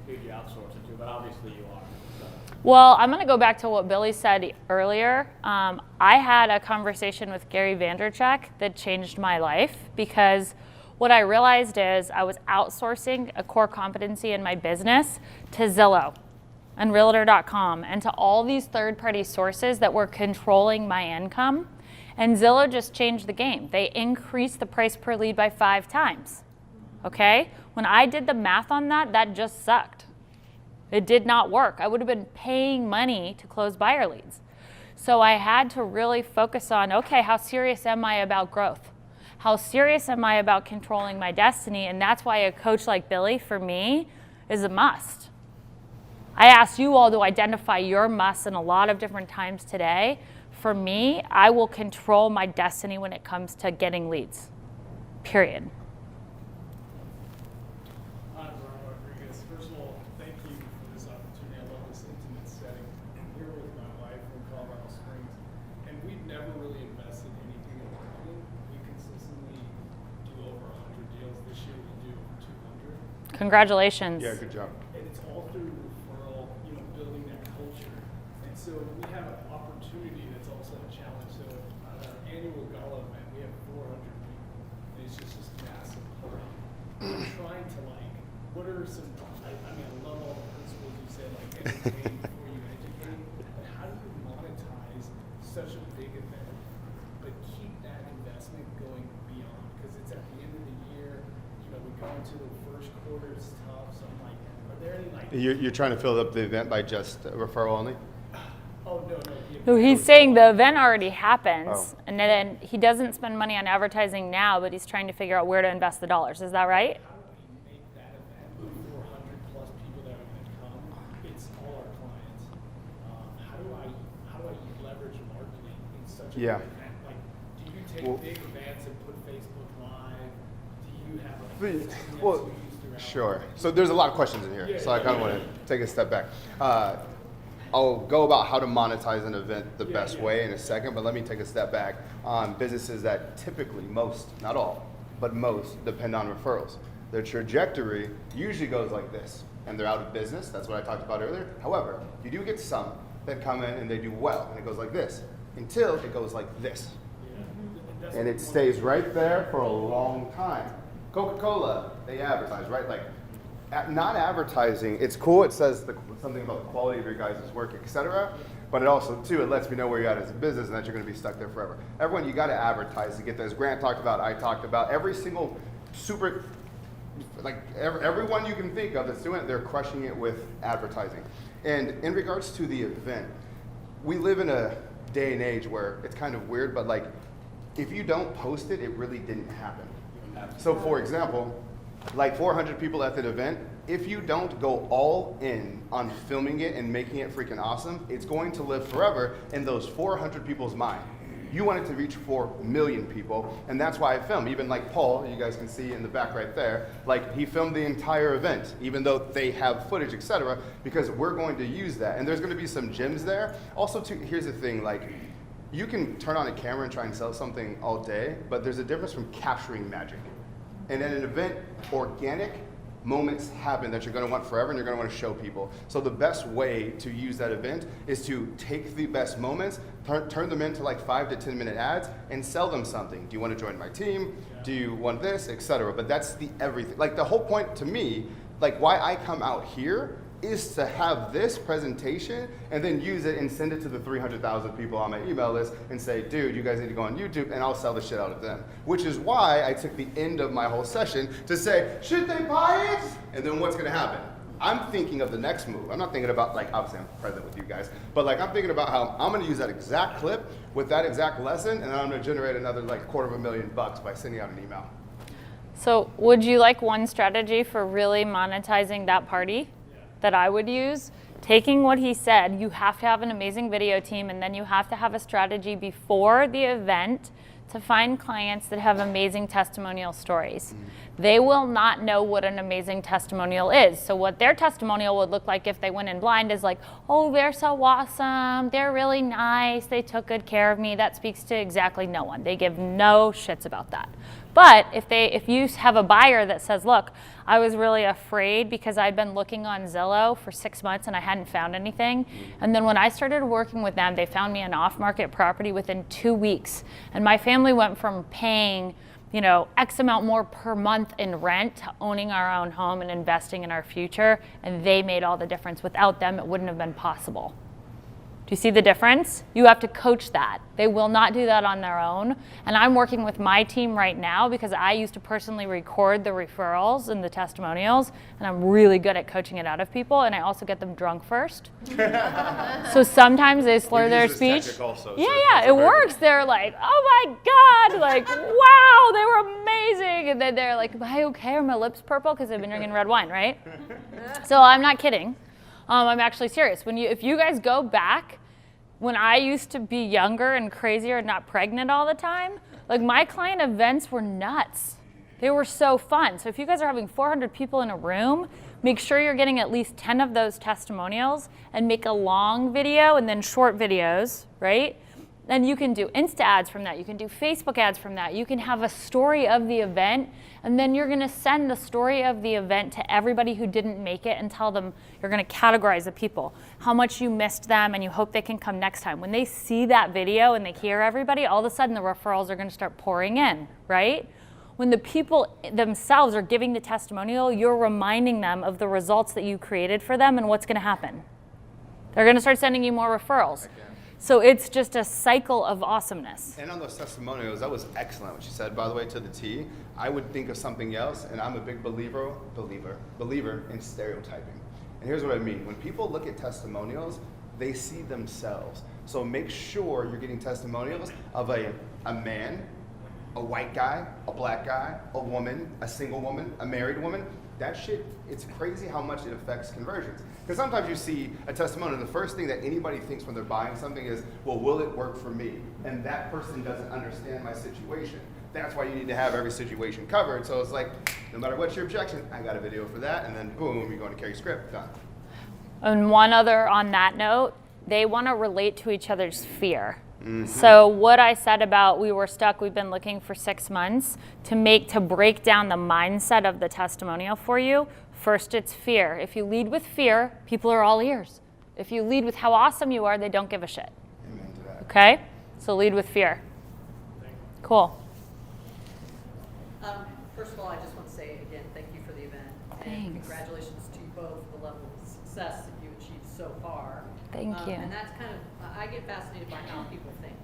who'd you outsource it to? But obviously you are. So. Well, I'm going to go back to what Billy said earlier. I had a conversation with Gary Vaynerchuk that changed my life, because what I realized is I was outsourcing a core competency in my business to Zillow and Realtor.com and to all these third-party sources that were controlling my income. And Zillow just changed the game. They increased the price per lead by 5 times. Okay? When I did the math on that, that just sucked. It did not work. I would have been paying money to close buyer leads. So I had to really focus on, okay, how serious am I about growth? How serious am I about controlling my destiny? And that's why a coach like Billy, for me, is a must. I asked you all to identify your musts in a lot of different times today. For me, I will control my destiny when it comes to getting leads, period. Hi, Brian Rodriguez. First of all, thank you for this opportunity. I love this intimate setting. I'm here with my wife from Colorado Springs, and we've never really invested anything in marketing. We consistently do over 100 deals. This year we do 200. Congratulations. Yeah, good job. And it's all through referral, building that culture. And so we have an opportunity that's also a challenge. So at our annual gala event, we have 400 people. And it's just this massive party. I'm trying to what are some, I love all the principles you said, like educate before you educate, but how do you monetize such a big event, but keep that investment going beyond? Because it's at the end of the year, we go into the first quarter, it's tough, so I'm like, are there any You're trying to fill up the event by just referral only? Oh, no. So he's saying the event already happens, and then he doesn't spend money on advertising now, but he's trying to figure out where to invest the dollars. Is that right? Yeah. Do you take big events and put Facebook Live? Do you have well, Sure. So there's a lot of questions in here, so I kind of want to take a step back. I'll go about how to monetize an event the best way in a second, but let me take a step back on businesses that typically, most, not all, but most depend on referrals. Their trajectory usually goes like this, and they're out of business. That's what I talked about earlier. However, you do get some that come in and they do well, and it goes like this until it goes like this. And it stays right there for a long time. Coca-Cola, they advertise, right? Like, not advertising, it's cool, it says something about the quality of your guys' work, etc. But it also, too, it lets me know where you're at as a business and that you're going to be stuck there forever. Everyone, you got to advertise to get this. Grant talked about, I talked about, every single super, like everyone you can think of that's doing it, they're crushing it with advertising. And in regards to the event, we live in a day and age where it's kind of weird, but like, if you don't post it, it really didn't happen. So for example, like 400 people at that event, if you don't go all in on filming it and making it freaking awesome, it's going to live forever in those 400 people's mind. You want it to reach 4 million people, and that's why I film. Even like Paul, you guys can see in the back right there, like he filmed the entire event, even though they have footage, etc., because we're going to use that. And there's going to be some gems there. Also, too, here's the thing, like, you can turn on a camera and try and sell something all day, but there's a difference from capturing magic. And at an event, organic moments happen that you're going to want forever and you're going to want to show people. So the best way to use that event is to take the best moments, turn them into like 5 to 10 minute ads and sell them something. Do you want to join my team? Do you want this, etc.? But that's the everything. Like the whole point to me, like why I come out here is to have this presentation and then use it and send it to the 300,000 people on my email list and say, dude, you guys need to go on YouTube, and I'll sell the shit out of them. Which is why I took the end of my whole session to say, should they buy it? And then what's gonna happen? I'm thinking of the next move. I'm not thinking about, like, obviously I'm present with you guys, but like I'm thinking about how I'm gonna use that exact clip with that exact lesson, and then I'm gonna generate another like $250,000 by sending out an email. So would you like one strategy for really monetizing that party that I would use? Taking what he said, you have to have an amazing video team, and then you have to have a strategy before the event to find clients that have amazing testimonial stories. They will not know what an amazing testimonial is. So what their testimonial would look like if they went in blind is like, oh, they're so awesome, they're really nice, they took good care of me. That speaks to exactly no one. They give no shits about that. But if you have a buyer that says, look, I was really afraid because I'd been looking on Zillow for 6 months and I hadn't found anything. And then when I started working with them, they found me an off-market property within 2 weeks. And my family went from paying, you know, X amount more per month in rent to owning our own home and investing in our future. And they made all the difference. Without them, it wouldn't have been possible. Do you see the difference? You have to coach that. They will not do that on their own. And I'm working with my team right now because I used to personally record the referrals and the testimonials, and I'm really good at coaching it out of people, and I also get them drunk first. So sometimes they slur their speech. Also, yeah, it works. They're like, oh my God, like, wow, they were amazing. And then they're like, am I okay? Are my lips purple? Because I've been drinking red wine, right? So I'm not kidding. I'm actually serious. If you guys go back, when I used to be younger and crazier and not pregnant all the time, like my client events were nuts. They were so fun. So if you guys are having 400 people in a room, make sure you're getting at least 10 of those testimonials and make a long video and then short videos, right? Then you can do Insta ads from that. You can do Facebook ads from that. You can have a story of the event, and then you're gonna send the story of the event to everybody who didn't make it and tell them, you're gonna categorize the people, how much you missed them, and you hope they can come next time. When they see that video and they hear everybody, all of a sudden the referrals are gonna start pouring in, right? When the people themselves are giving the testimonial, you're reminding them of the results that you created for them and what's gonna happen. They're gonna start sending you more referrals. So it's just a cycle of awesomeness. And on those testimonials, that was excellent what you said, by the way, to the T. I would think of something else, and I'm a big believer in stereotyping. And here's what I mean. When people look at testimonials, they see themselves. So make sure you're getting testimonials of a man, a white guy, a black guy, a woman, a single woman, a married woman. that shit, it's crazy how much it affects conversions. Because sometimes you see a testimonial, and the first thing that anybody thinks when they're buying something is, well, will it work for me? And that person doesn't understand my situation. That's why you need to have every situation covered. So it's like, no matter what's your objection, I got a video for that, and then boom, you're going to carry script, done. And one other on that note, they want to relate to each other's fear. So what I said about we were stuck, we've been looking for 6 months to break down the mindset of the testimonial for you. First, it's fear. If you lead with fear, people are all ears. If you lead with how awesome you are, they don't give a shit. Amen to that. Okay? So lead with fear. Cool. First of all, I just want to say again, thank you for the event. And Thanks. congratulations to you both for the level of success that you achieved so far. Thank you. And that's kind of, I get fascinated by how people think.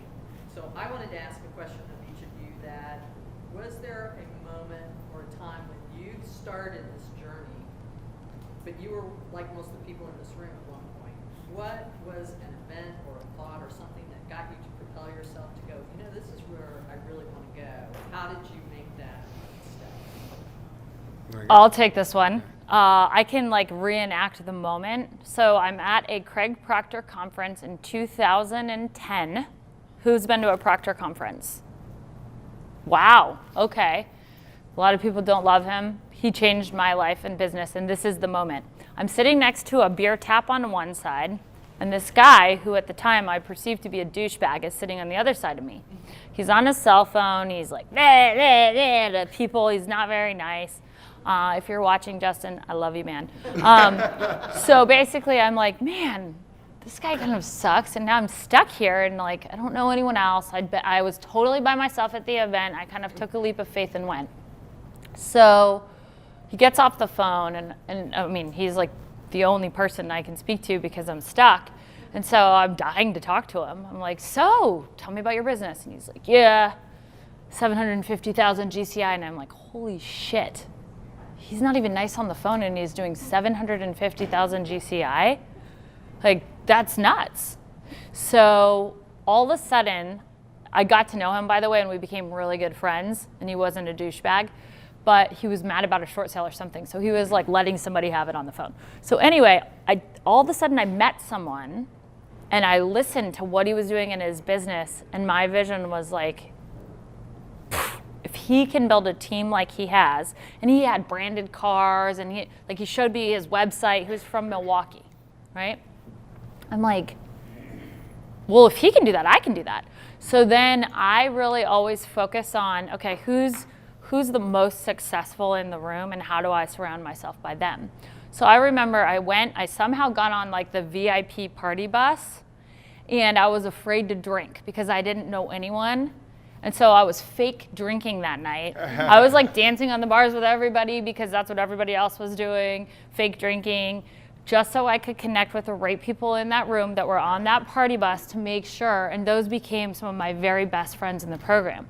So I wanted to ask a question of each of you that, was there a moment or a time when you started this journey, but you were like most of the people in this room at one point? What was an event or a thought or something that got you to propel yourself to go, you know, this is where I really want to go? How did you make that step? I'll take this one. I can like reenact the moment. So I'm at a Craig Proctor conference in 2010. Who's been to a Proctor conference? Wow, okay. A lot of people don't love him. He changed my life and business, and this is the moment. I'm sitting next to a beer tap on one side, and this guy, who at the time I perceived to be a douchebag, is sitting on the other side of me. He's on his cell phone. He's like, bleh, bleh, bleh, to people. He's not very nice. If you're watching, Justin, I love you, man. So basically, I'm like, man, this guy kind of sucks, and now I'm stuck here, and like, I don't know anyone else. I was totally by myself at the event. I kind of took a leap of faith and went. So he gets off the phone, and I mean, he's like the only person I can speak to because I'm stuck. And so I'm dying to talk to him. I'm like, so tell me about your business. And he's like, yeah, 750,000 GCI. And I'm like, holy shit. He's not even nice on the phone, and he's doing 750,000 GCI. Like, that's nuts. So all of a sudden, I got to know him, by the way, and we became really good friends, and he wasn't a douchebag, but he was mad about a short sale or something. So he was like letting somebody have it on the phone. So anyway, all of a sudden I met someone, and I listened to what he was doing in his business, and my vision was like, if he can build a team like he has, and he had branded cars, and he showed me his website. He was from Milwaukee, right? I'm like, well, if he can do that, I can do that. So then I really always focus on, okay, who's the most successful in the room, and how do I surround myself by them? So I remember I somehow got on like the VIP party bus, and I was afraid to drink because I didn't know anyone. And so I was fake drinking that night. I was like dancing on the bars with everybody because that's what everybody else was doing, fake drinking, just so I could connect with the right people in that room that were on that party bus to make sure, and those became some of my very best friends in the program.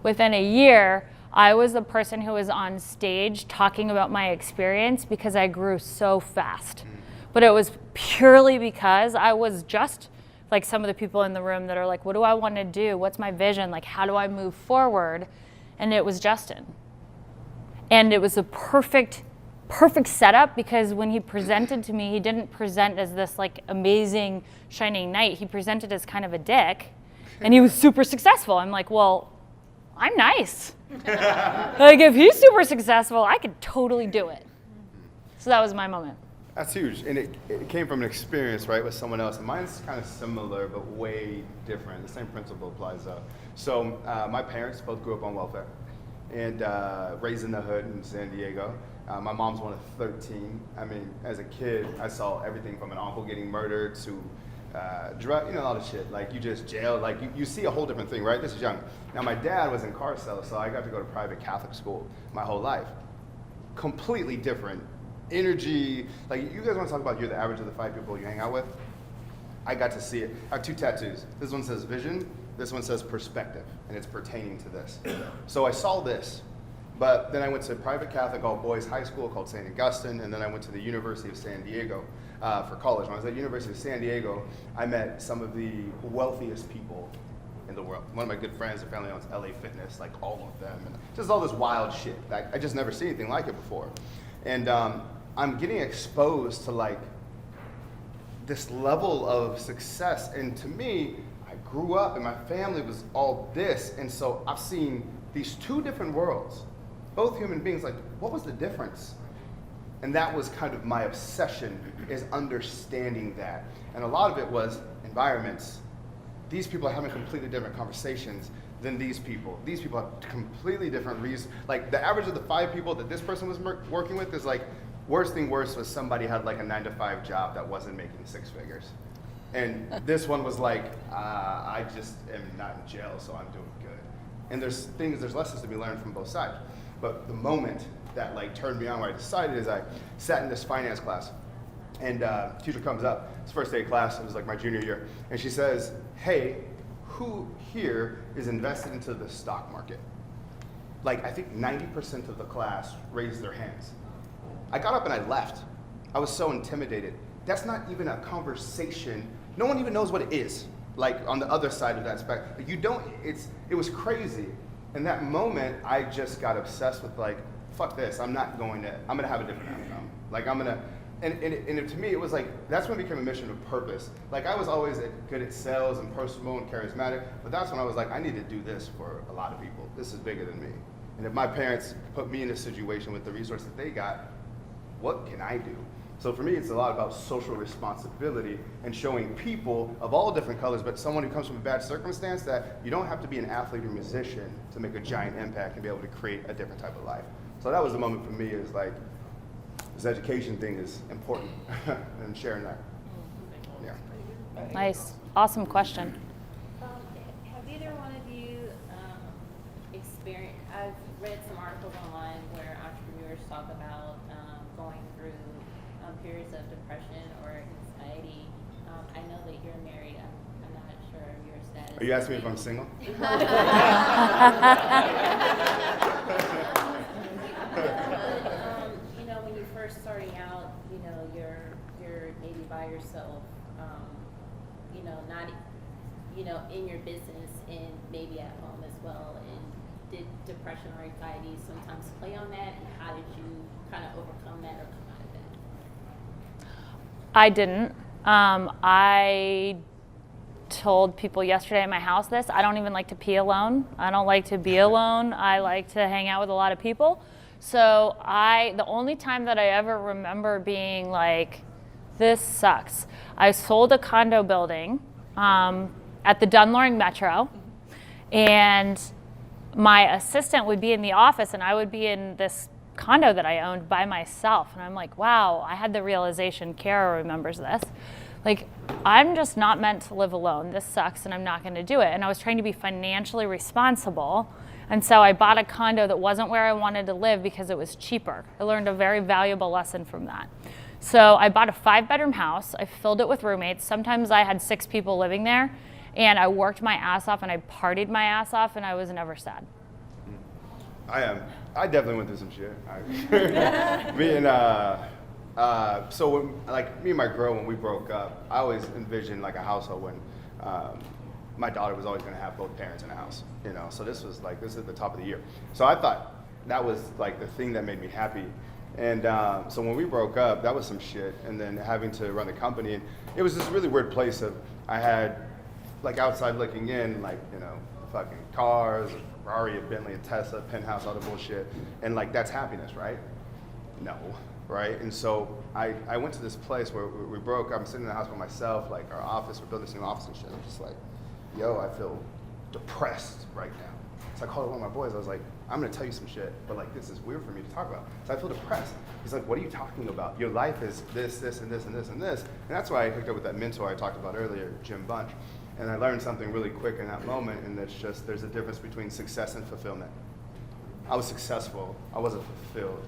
Within a year, I was the person who was on stage talking about my experience because I grew so fast. But it was purely because I was just like some of the people in the room that are like, what do I want to do? What's my vision? Like, how do I move forward? And it was Justin. And it was a perfect setup because when he presented to me, he didn't present as this like amazing shining knight. He presented as kind of a dick, and he was super successful. I'm like, well, I'm nice. Like, if he's super successful, I could totally do it. So that was my moment. That's huge, and it came from an experience, right, with someone else. And mine's kind of similar, but way different. The same principle applies though. So my parents both grew up on welfare, and raised in the hood in San Diego. My mom's one of 13. I mean, as a kid, I saw everything from an uncle getting murdered to drug, all the shit. Like, you just jailed. Like, you see a whole different thing, right? This is young. Now, my dad was in car sales, so I got to go to private Catholic school my whole life. Completely different energy. Like, you guys want to talk about you're the average of the 5 people you hang out with? I got to see it. I have 2 tattoos. This one says vision. This one says perspective, and it's pertaining to this. So I saw this, but then I went to private Catholic all-boys high school called St. Augustine, and then I went to the University of San Diego for college. When I was at the University of San Diego, I met some of the wealthiest people in the world. One of my good friends, their family owns LA Fitness, like all of them, and just all this wild shit. I just never seen anything like it before. And I'm getting exposed to like this level of success. And to me, I grew up and my family was all this. And so I've seen these two different worlds, both human beings. Like, what was the difference? And that was kind of my obsession, is understanding that. And a lot of it was environments. These people are having completely different conversations than these people. These people have completely different reasons. Like the average of the 5 people that this person was working with is like, worst thing worse was somebody had like a 9-to-5 job that wasn't making 6 figures. And this one was like, I just am not in jail, so I'm doing good. And there's lessons to be learned from both sides. But the moment that like turned me on, where I decided, is I sat in this finance class, and teacher comes up, it's first day of class, it was like my junior year, and she says, hey, who here is invested into the stock market? Like, I think 90% of the class raised their hands. I got up and I left. I was so intimidated. That's not even a conversation. No one even knows what it is. Like on the other side of that spectrum, it was crazy. In that moment, I just got obsessed with like, fuck this, I'm gonna have a different outcome. Like and to me, it was like, that's when it became a mission of purpose. Like I was always good at sales and personable and charismatic, but that's when I was like, I need to do this for a lot of people. This is bigger than me. And if my parents put me in a situation with the resources that they got, what can I do? So for me, it's a lot about social responsibility and showing people of all different colors, but someone who comes from a bad circumstance, that you don't have to be an athlete or musician to make a giant impact and be able to create a different type of life. So that was the moment for me, is like, this education thing is important and sharing that. Yeah. Nice. Awesome question. Have either one of you experienced, I've read some articles online where entrepreneurs talk about going through periods of depression or anxiety. I know that you're married. I'm not sure of your status. Are you asking me if I'm single? When you're first starting out, you're maybe by yourself, not, in your business and maybe at home as well. And did depression or anxiety sometimes play on that? And how did you kind of overcome that or come out of it? I didn't. I told people yesterday at my house this. I don't even like to pee alone. I don't like to be alone. I like to hang out with a lot of people. So the only time that I ever remember being like, this sucks, I sold a condo building at the Dunloring Metro, and my assistant would be in the office and I would be in this condo that I owned by myself. And I'm like, wow, I had the realization, Kara remembers this, like, I'm just not meant to live alone. This sucks and I'm not gonna do it. And I was trying to be financially responsible. And so I bought a condo that wasn't where I wanted to live because it was cheaper. I learned a very valuable lesson from that. So I bought a 5-bedroom house. I filled it with roommates. Sometimes I had 6 people living there, and I worked my ass off and I partied my ass off, and I was never sad. I definitely went through some shit. So me and my girl, when we broke up, I always envisioned like a household when my daughter was always going to have both parents in the house, So this is at the top of the year. So I thought that was like the thing that made me happy. And so when we broke up, that was some shit. And then having to run the company, and it was this really weird place of, I had like outside looking in, like, fucking cars, a Ferrari, a Bentley, a Tesla, penthouse, all the bullshit. And like, that's happiness, right? No, right? And so I went to this place where we broke up. I'm sitting in the house by myself, like our office, we're building this new office and shit. I'm just like, yo, I feel depressed right now. So I called one of my boys. I was like, I'm gonna tell you some shit, but like, this is weird for me to talk about. So I feel depressed. He's like, what are you talking about? Your life is this, this, and this, and this, and this. And that's why I hooked up with that mentor I talked about earlier, Jim Bunch. And I learned something really quick in that moment, and that's just, there's a difference between success and fulfillment. I was successful, I wasn't fulfilled.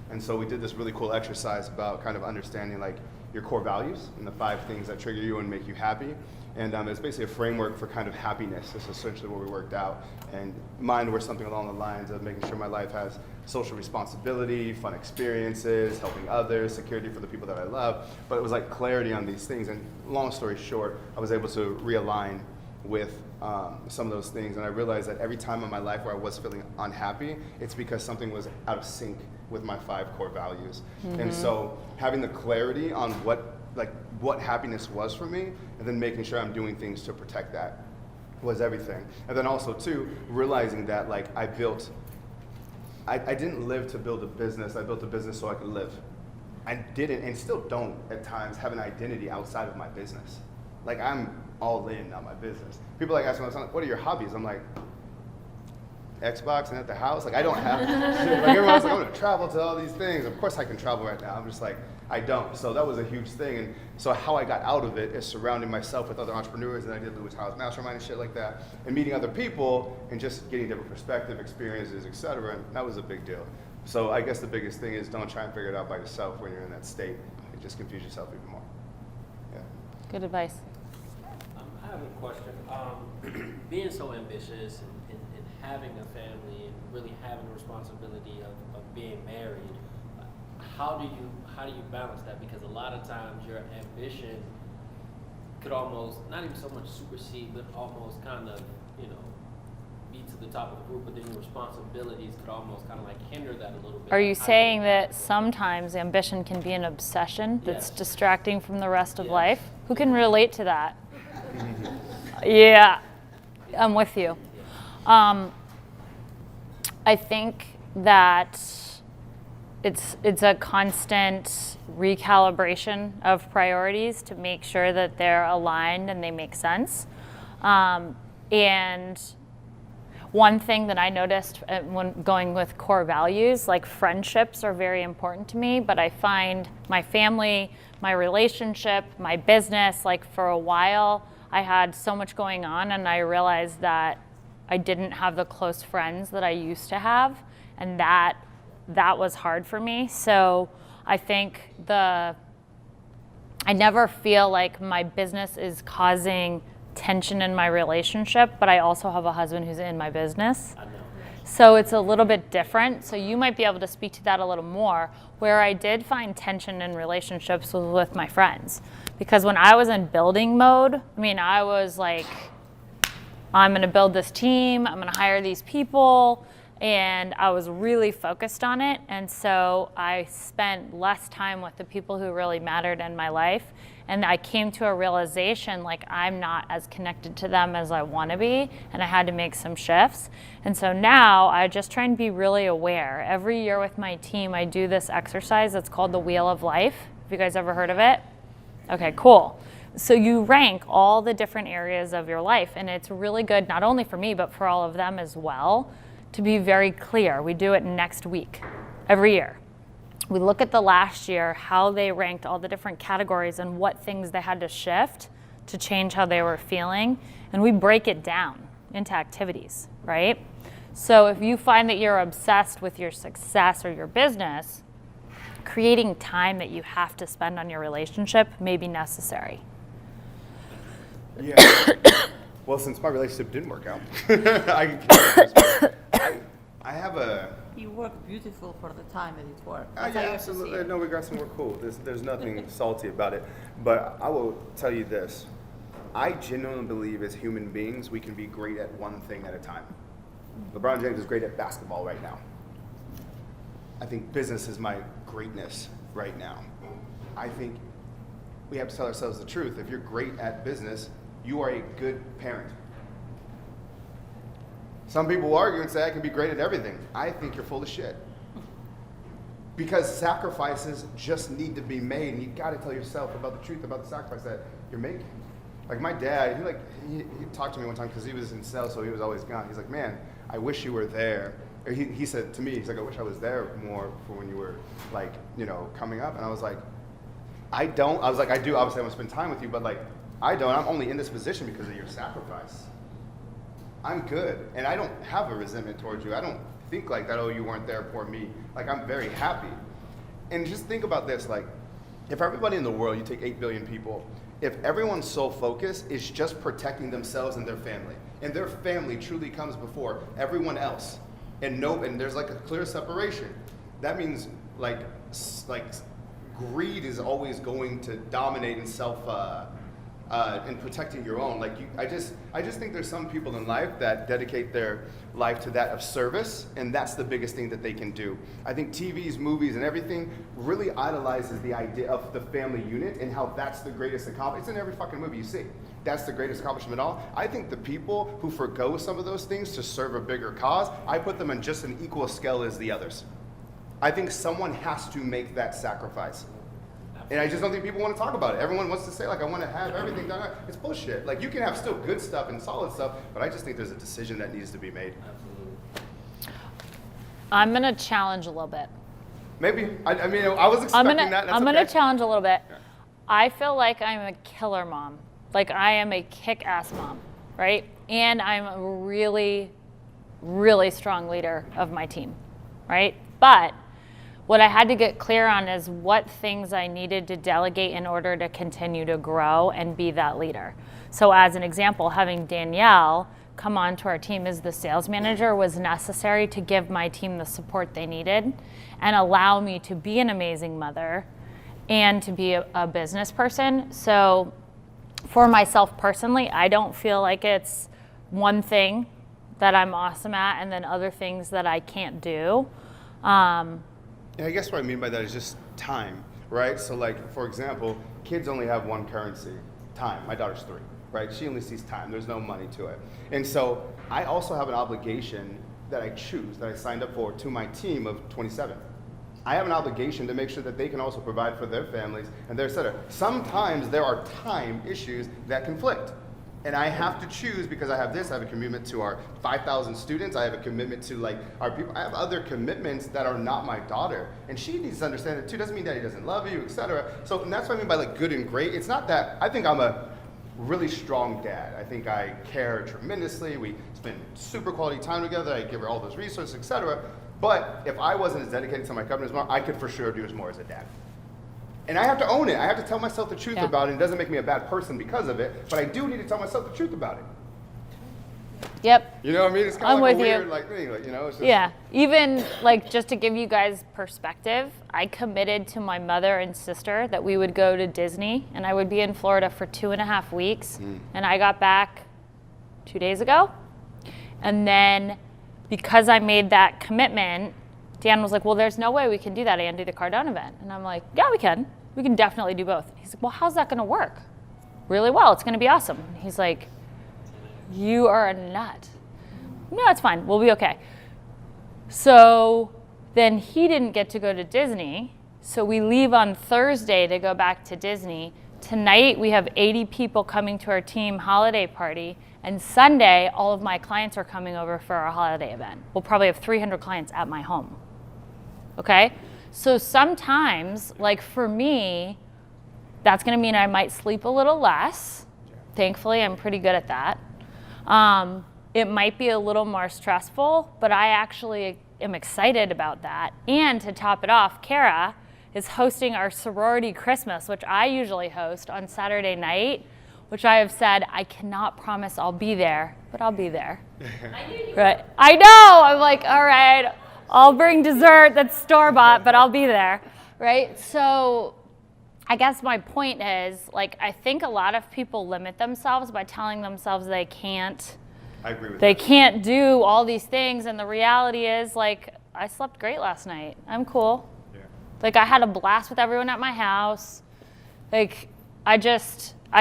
And so we did this really cool exercise about kind of understanding like your core values and the 5 things that trigger you and make you happy. And it's basically a framework for kind of happiness. That's essentially what we worked out. And mine were something along the lines of making sure my life has social responsibility, fun experiences, helping others, security for the people that I love. But it was like clarity on these things. And long story short, I was able to realign with some of those things, and I realized that every time in my life where I was feeling unhappy, it's because something was out of sync with my 5 core values. And so having the clarity on what happiness was for me, and then making sure I'm doing things to protect that was everything. And then also too, realizing that like I didn't live to build a business, I built a business so I could live. I didn't, and still don't at times, have an identity outside of my business. Like I'm all in on my business. People like ask me, what are your hobbies? I'm like, Xbox and at the house. Like I don't have, like everyone's like, I'm gonna travel to all these things. Of course I can travel right now. I'm just like, I don't. So that was a huge thing. And so how I got out of it is surrounding myself with other entrepreneurs, and I did Lewis House Mastermind and shit like that, and meeting other people and just getting different perspective, experiences, etc. And that was a big deal. So I guess the biggest thing is don't try and figure it out by yourself when you're in that state. You just confuse yourself even more. Yeah. Good advice. I have a question. Being so ambitious and having a family and really having the responsibility of being married, how do you balance that? Because a lot of times your ambition could almost, not even so much supersede, but almost kind of, be to the top of the group, but then your responsibilities could almost kind of like hinder that a little bit. Are you saying that sometimes ambition can be an obsession that's distracting from the rest of life? Who can relate to that? Yeah, I'm with you. I think that it's a constant recalibration of priorities to make sure that they're aligned and they make sense. And one thing that I noticed when going with core values, like friendships are very important to me, but I find my family, my relationship, my business, like for a while, I had so much going on and I realized that I didn't have the close friends that I used to have, and that was hard for me. So I think I never feel like my business is causing tension in my relationship, but I also have a husband who's in my business. I know. So it's a little bit different. So you might be able to speak to that a little more. Where I did find tension in relationships was with my friends. Because when I was in building mode, I was like, I'm going to build this team, I'm going to hire these people, and I was really focused on it. And so I spent less time with the people who really mattered in my life. And I came to a realization, like, I'm not as connected to them as I want to be, and I had to make some shifts. And so now I just try and be really aware. Every year with my team, I do this exercise that's called the Wheel of Life. Have you guys ever heard of it? Okay, cool. So you rank all the different areas of your life, and it's really good, not only for me, but for all of them as well, to be very clear. We do it next week, every year. We look at the last year, how they ranked all the different categories and what things they had to shift to change how they were feeling, and we break it down into activities, right? So if you find that you're obsessed with your success or your business, creating time that you have to spend on your relationship may be necessary. Yeah. Well, since my relationship didn't work out, I have a... You work beautiful for the time that it worked. Yeah, absolutely. No regrets, and we're cool. There's nothing salty about it. But I will tell you this. I genuinely believe as human beings, we can be great at one thing at a time. LeBron James is great at basketball right now. I think business is my greatness right now. I think we have to tell ourselves the truth. If you're great at business, you are a good parent. Some people will argue and say I can be great at everything. I think you're full of shit. Because sacrifices just need to be made, and you got to tell yourself about the truth about the sacrifice that you're making. Like my dad, he talked to me one time because he was in sales, so he was always gone. He's like, man, I wish you were there. Or he said to me, he's like, I wish I was there more for when you were like, coming up. And I was like, I don't. I was like, I do. Obviously, I want to spend time with you, but like, I don't. I'm only in this position because of your sacrifice. I'm good, and I don't have a resentment towards you. I don't think like that, oh, you weren't there for me. Like, I'm very happy. And just think about this, like, if everybody in the world, you take 8 billion people, if everyone's sole focus is just protecting themselves and their family truly comes before everyone else, and there's like a clear separation, that means like greed is always going to dominate and and protecting your own. Like I just think there's some people in life that dedicate their life to that of service, and that's the biggest thing that they can do. I think TVs, movies, and everything really idolizes the idea of the family unit and how that's the greatest accomplishment. It's in every fucking movie you see. That's the greatest accomplishment of all. I think the people who forgo some of those things to serve a bigger cause, I put them on just an equal scale as the others. I think someone has to make that sacrifice. And I just don't think people want to talk about it. Everyone wants to say, like, I want to have everything done. It's bullshit. Like, you can have still good stuff and solid stuff, but I just think there's a decision that needs to be made. Absolutely. I'm going to challenge a little bit. Maybe. I mean, I was expecting that. That's I'm going okay. to challenge a little bit. I feel like I'm a killer mom. Like, I am a kick-ass mom, right? And I'm a really, really strong leader of my team, right? But what I had to get clear on is what things I needed to delegate in order to continue to grow and be that leader. So as an example, having Danielle come on to our team as the sales manager was necessary to give my team the support they needed and allow me to be an amazing mother and to be a business person. So for myself personally, I don't feel like it's one thing that I'm awesome at and then other things that I can't do. Yeah, I guess what I mean by that is just time, right? So like, for example, kids only have one currency, time. My daughter's 3, right? She only sees time. There's no money to it. And so I also have an obligation that I choose, that I signed up for to my team of 27. I have an obligation to make sure that they can also provide for their families and their et cetera. Sometimes there are time issues that conflict. And I have to choose because I have this, I have a commitment to our 5,000 students, I have a commitment to like our people, I have other commitments that are not my daughter. And she needs to understand it too. Doesn't mean that he doesn't love you, etc. So and that's what I mean by like good and great. It's not that, I think I'm a really strong dad. I think I care tremendously. We spend super quality time together. I give her all those resources, etc. But if I wasn't as dedicated to my company as mom, I could for sure do as more as a dad. And I have to own it. I have to tell myself the truth about it. It doesn't make me a bad person because of it, but I do need to tell myself the truth about it. Yep. You know what I mean? It's kind of like a weird like thing, like, you know? It's just, yeah. Even like just to give you guys perspective, I committed to my mother and sister that we would go to Disney and I would be in Florida for 2.5 weeks. And I got back 2 days ago. And then because I made that commitment, Dan was like, well, there's no way we can do that and do the Cardone event. And I'm like, yeah, we can. We can definitely do both. He's like, well, how's that going to work? Really well. It's going to be awesome. And he's like, you are a nut. No, it's fine. We'll be okay. So then he didn't get to go to Disney. So we leave on Thursday to go back to Disney. Tonight, we have 80 people coming to our team holiday party. And Sunday, all of my clients are coming over for our holiday event. We'll probably have 300 clients at my home. Okay? So sometimes, like for me, that's going to mean I might sleep a little less. Thankfully, I'm pretty good at that. It might be a little more stressful, but I actually am excited about that. And to top it off, Kara is hosting our sorority Christmas, which I usually host on Saturday night, which I have said I cannot promise I'll be there, but I'll be there. I knew you Right? I know. I'm like, all right, I'll bring dessert that's store-bought, but I'll be there, right? So I guess my point is, like, I think a lot of people limit themselves by telling themselves they can't. I agree with They that. can't do all these things, and the reality is, like, I slept great last night. I'm cool. Yeah. Like, I had a blast with everyone at my house. Like, I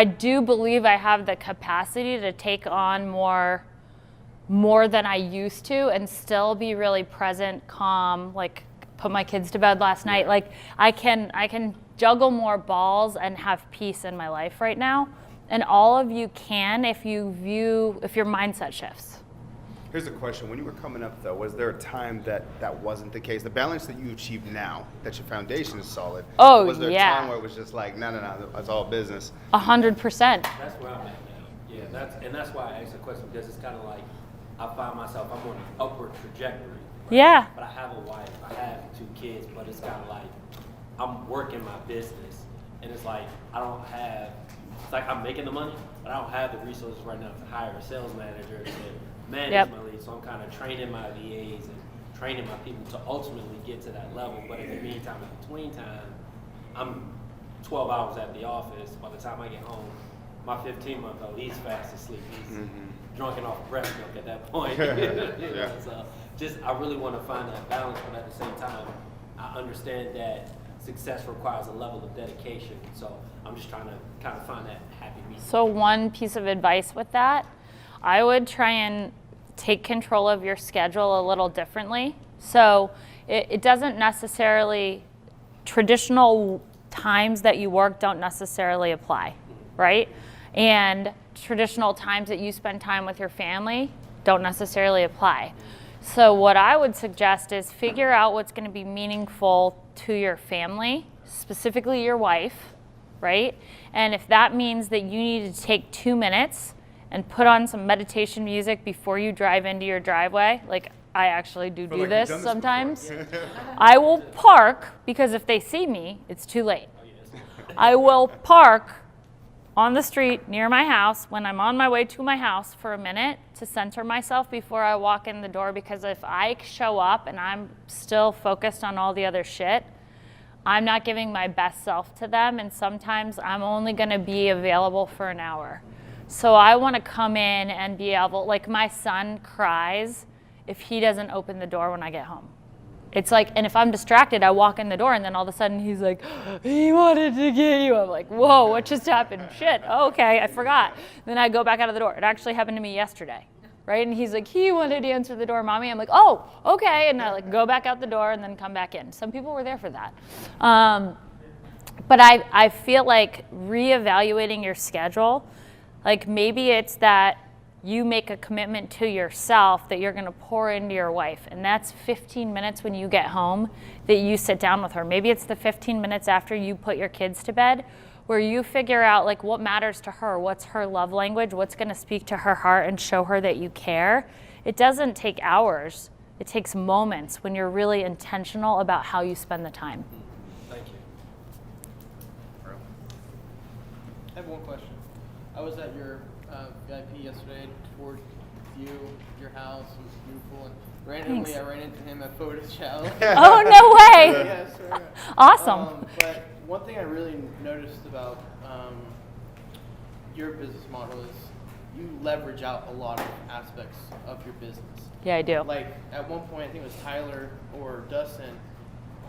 do believe I have the capacity to take on more than I used to and still be really present, calm, like put my kids to bed last night. Like I can juggle more balls and have peace in my life right now. And all of you can if your mindset shifts. Here's the question. When you were coming up, though, was there a time that wasn't the case? The balance that you achieve now, that your foundation is solid, Oh, was there a yeah. time where it was just like, no, it's all business? 100%. That's where I'm at now. Yeah, that's why I asked the question, because it's kind of like I find myself, I'm on an upward trajectory. Right? Yeah. But I have a wife, I have 2 kids, but it's kind of like I'm working my business, and it's like it's like I'm making the money, but I don't have the resources right now to hire a sales manager to manage my leads. So I'm kind of training my VAs and training my people to ultimately get to that level. But in the meantime, in between time, I'm 12 hours at the office. By the time I get home, my 15-month-old, he's fast asleep. He's drunken off of breast milk at that point. Yeah. So just, I really want to find that balance, but at the same time, I understand that success requires a level of dedication. So I'm just trying to kind of find that happy medium. So one piece of advice with that, I would try and take control of your schedule a little differently. So it doesn't necessarily, traditional times that you work don't necessarily apply, right? And traditional times that you spend time with your family don't necessarily apply. So what I would suggest is figure out what's going to be meaningful to your family, specifically your wife, right? And if that means that you need to take 2 minutes and put on some meditation music before you drive into your driveway, like I actually do this sometimes. I will park, because if they see me, it's too late. I will park on the street near my house when I'm on my way to my house for a minute to center myself before I walk in the door, because if I show up and I'm still focused on all the other shit, I'm not giving my best self to them, and sometimes I'm only going to be available for an hour. So I want to come in and be able, like my son cries if he doesn't open the door when I get home. It's like, and if I'm distracted, I walk in the door and then all of a sudden he's like, he wanted to get you. I'm like, whoa, what just happened? Shit, okay, I forgot. Then I go back out of the door. It actually happened to me yesterday, right? And he's like, he wanted to answer the door, mommy. I'm like, oh, okay. And I like go back out the door and then come back in. Some people were there for that. But I feel like reevaluating your schedule, like maybe it's that you make a commitment to yourself that you're going to pour into your wife. And that's 15 minutes when you get home that you sit down with her. Maybe it's the 15 minutes after you put your kids to bed where you figure out like what matters to her, what's her love language, what's going to speak to her heart and show her that you care. It doesn't take hours. It takes moments when you're really intentional about how you spend the time. Thank you. I have one question. I was at your VIP yesterday, toured you, your house, it was beautiful, and randomly I ran into him at Photo Show. Oh, no way! Yes, sir. Awesome. But one thing I really noticed about your business model is you leverage out a lot of aspects of your business. Yeah, I do. Like at one point, I think it was Tyler or Dustin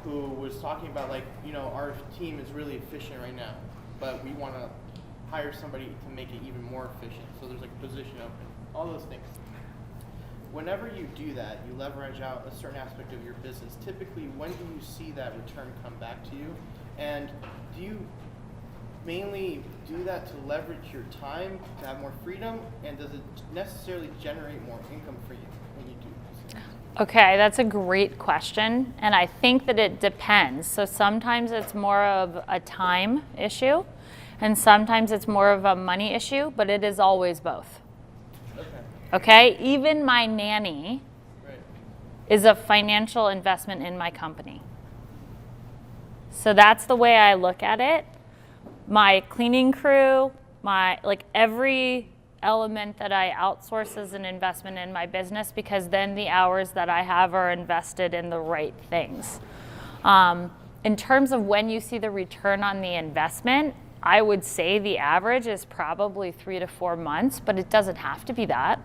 who was talking about like, you know, our team is really efficient right now, but we want to hire somebody to make it even more efficient. So there's like a position open, all those things. Whenever you do that, you leverage out a certain aspect of your business. Typically, when do you see that return come back to you? And do you mainly do that to leverage your time, to have more freedom? And does it necessarily generate more income for you when you do this? Okay, that's a great question. And I think that it depends. So sometimes it's more of a time issue. And sometimes it's more of a money issue, but it is always both. Okay? Even my nanny is a financial investment in my company. So that's the way I look at it. My cleaning crew, like every element that I outsource is an investment in my business, because then the hours that I have are invested in the right things. In terms of when you see the return on the investment, I would say the average is probably 3 to 4 months, but it doesn't have to be that.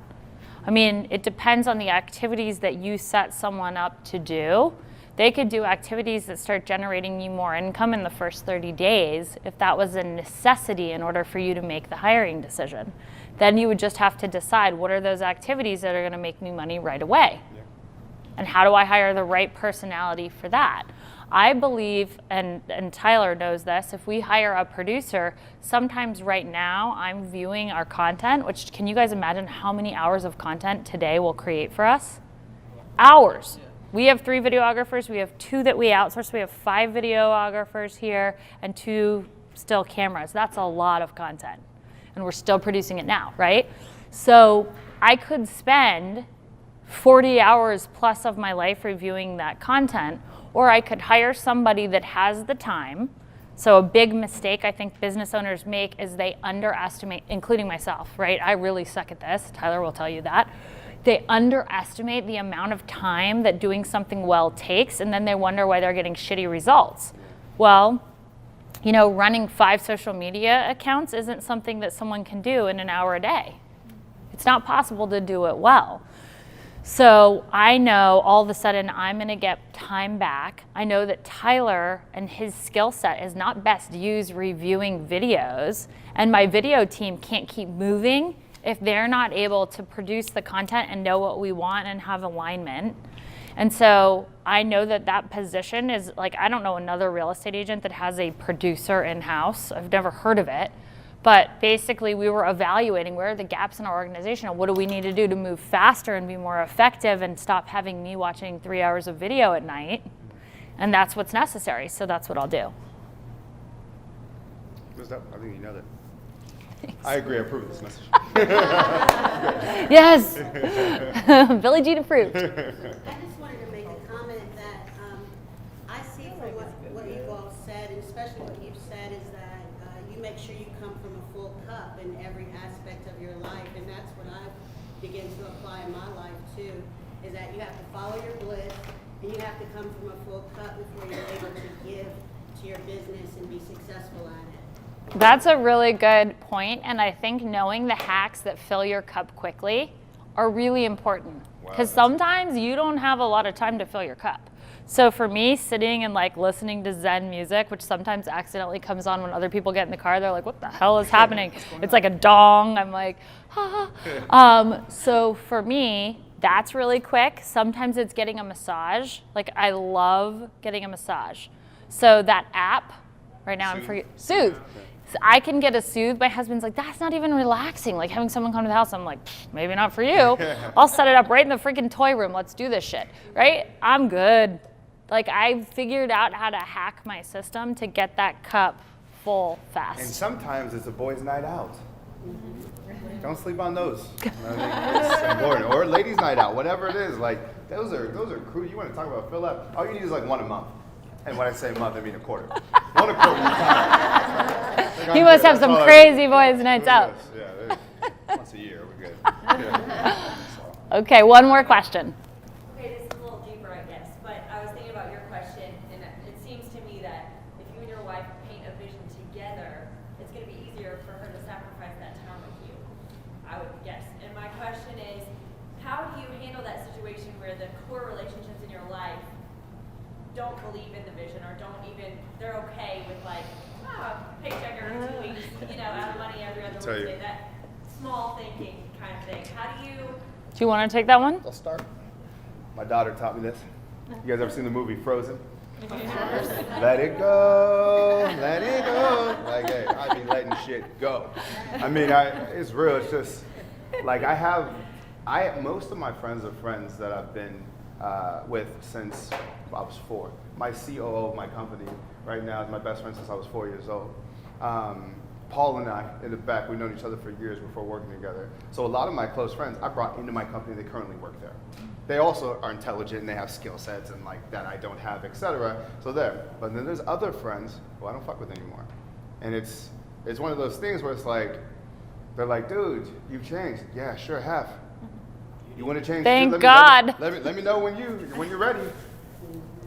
I mean, it depends on the activities that you set someone up to do. They could do activities that start generating you more income in the first 30 days if that was a necessity in order for you to make the hiring decision. Then you would just have to decide what are those activities that are going to make me money right away. And how do I hire the right personality for that? I believe, and Tyler knows this, if we hire a producer, sometimes right now I'm viewing our content, which can you guys imagine how many hours of content today will create for us? Hours. We have 3 videographers, we have 2 that we outsource, we have 5 videographers here and 2 still cameras. That's a lot of content. And we're still producing it now, right? So I could spend 40 hours plus of my life reviewing that content, or I could hire somebody that has the time. So a big mistake I think business owners make is they underestimate, including myself, right? I really suck at this. Tyler will tell you that. They underestimate the amount of time that doing something well takes, and then they wonder why they're getting shitty results. Well, running 5 social media accounts isn't something that someone can do in an hour a day. It's not possible to do it well. So I know all of a sudden I'm going to get time back. I know that Tyler and his skill set is not best used reviewing videos, and my video team can't keep moving if they're not able to produce the content and know what we want and have alignment. And so I know that position is like, I don't know another real estate agent that has a producer in-house. I've never heard of it. But basically, we were evaluating where are the gaps in our organization and what do we need to do to move faster and be more effective and stop having me watching 3 hours of video at night. And that's what's necessary. So that's what I'll do. What's up? I think you know that. I agree. I approve of this message. Yes. Billie Jean approved. I just wanted to make a comment that I see from what you've all said, and especially what you've said, is that you make sure you come from a full cup in every aspect of your life, and that's what I begin to apply in my life too, is that you have to follow your bliss, and you have to come from a full cup before you're able to give to your business and be successful at it. That's a really good point, and I think knowing the hacks that fill your cup quickly are really important, because sometimes you don't have a lot of time to fill your cup. So for me, sitting and like listening to Zen music, which sometimes accidentally comes on when other people get in the car, they're like, what the hell is happening? It's like a dong. I'm like, ha. So for me, that's really quick. Sometimes it's getting a massage. Like, I love getting a massage. So that app, right now I'm forgetting, Soothe. So I can get a Soothe. My husband's like, that's not even relaxing. Like having someone come to the house, I'm like, maybe not for you. I'll set it up right in the freaking toy room. Let's do this shit, right? I'm good. Like, I've figured out how to hack my system to get that cup full fast. And sometimes it's a boys' night out. Don't sleep on those. It's important. Or ladies' night out, whatever it is. Like, those are cool. You want to talk about fill up? All you need is like one a month. And when I say month, I mean a quarter. One a quarter. He must have some crazy boys' nights out. Yeah, once a year, we're good. Yeah. Okay, one more question. Okay, this is a little deeper, I guess, but I was thinking about your question, and it seems to me that if you and your wife paint a vision together, it's going to be easier for her to sacrifice that time with you, I would guess. And my question is, how do you handle that situation where the core relationships in your life don't believe in the vision, or they're okay with like, paycheck every 2 weeks, out of money every other Wednesday, that small thinking kind of thing. How do you want to take that one? I'll start. My daughter taught me this. You guys ever seen the movie Frozen? Let it go, let it go. Like, hey, I be letting shit go. I mean, it's real. It's just like most of my friends are friends that I've been with since I was 4. My COO of my company right now is my best friend since I was 4 years old. Paul and I, in the back, we've known each other for years before working together. So a lot of my close friends I brought into my company. They currently work there. They also are intelligent and they have skill sets and like that I don't have, etc. So there. But then there's other friends who I don't fuck with anymore. And it's one of those things where it's like, they're like, dude, you've changed. Yeah, sure have. You want to change? Thank God. Let me know when you're ready.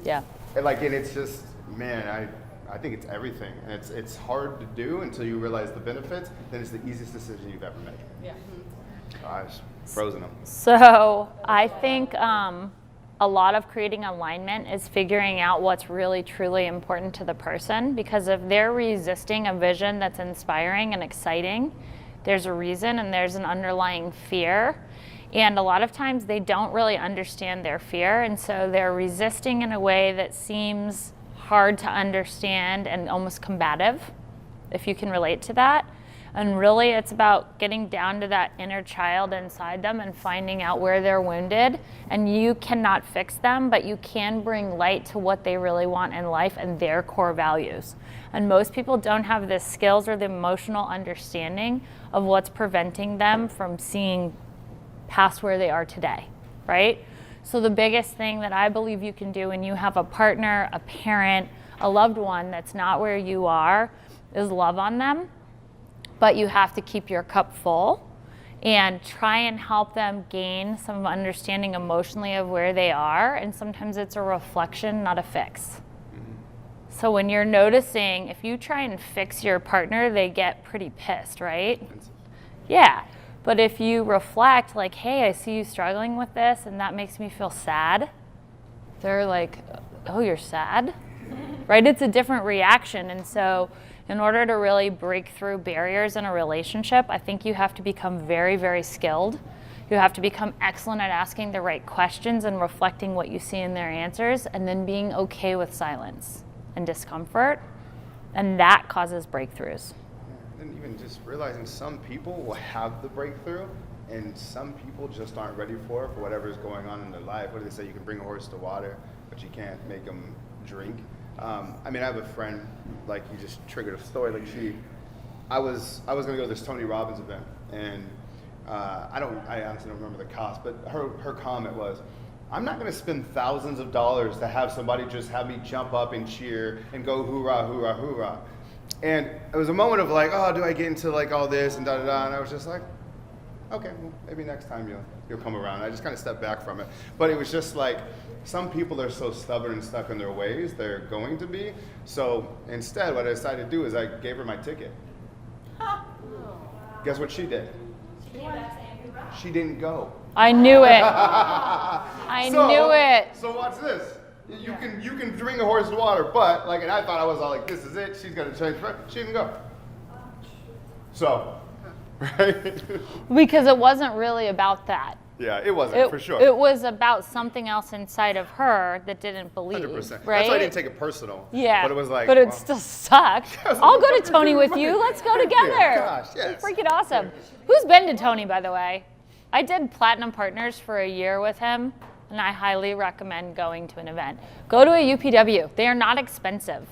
Yeah. And it's just, man, I think it's everything. And it's hard to do until you realize the benefits. Then it's the easiest decision you've ever made. Yeah. I was frozen them. So I think a lot of creating alignment is figuring out what's really truly important to the person, because if they're resisting a vision that's inspiring and exciting, there's a reason and there's an underlying fear. And a lot of times they don't really understand their fear, and so they're resisting in a way that seems hard to understand and almost combative, if you can relate to that. And really it's about getting down to that inner child inside them and finding out where they're wounded. And you cannot fix them, but you can bring light to what they really want in life and their core values. And most people don't have the skills or the emotional understanding of what's preventing them from seeing past where they are today, right? So the biggest thing that I believe you can do when you have a partner, a parent, a loved one that's not where you are is love on them, but you have to keep your cup full and try and help them gain some understanding emotionally of where they are. And sometimes it's a reflection, not a fix. So when you're noticing, if you try and fix your partner, they get pretty pissed, right? Yeah. But if you reflect like, hey, I see you struggling with this and that makes me feel sad, they're like, oh, you're sad? Right? It's a different reaction. And so in order to really break through barriers in a relationship, I think you have to become very, very skilled. You have to become excellent at asking the right questions and reflecting what you see in their answers, and then being okay with silence and discomfort. And that causes breakthroughs. And even just realizing some people will have the breakthrough and some people just aren't ready for it for whatever's going on in their life. What do they say? You can bring a horse to water, but you can't make them drink. I mean, I have a friend, like, you just triggered a story. Like, I was going to go to this Tony Robbins event, and I honestly don't remember the cost, but her comment was, I'm not going to spend thousands of dollars to have somebody just have me jump up and cheer and go hoorah, hoorah, hoorah. And it was a moment of like, oh, do I get into like all this and da-da-da, and I was just like, okay, well, maybe next time you'll come around. I just kind of stepped back from it. But it was just like, some people are so stubborn and stuck in their ways, they're going to be. So instead, what I decided to do is I gave her my ticket. Guess what she did? She didn't go. I knew it. I knew it. So watch this. You can bring a horse to water, but like, and I thought I was all like, this is it. She's gonna change. She didn't go. So, right? Because it wasn't really about that. Yeah, it wasn't, for sure. It was about something else inside of her that didn't believe, 100%. right? That's why I didn't take it personal. Yeah. But it was like, but it well, still sucked. I'll go to Tony with you. Let's go together. Gosh, yes. Freaking awesome. Who's been to Tony, by the way? I did Platinum Partners for a year with him, and I highly recommend going to an event. Go to a UPW. They are not expensive.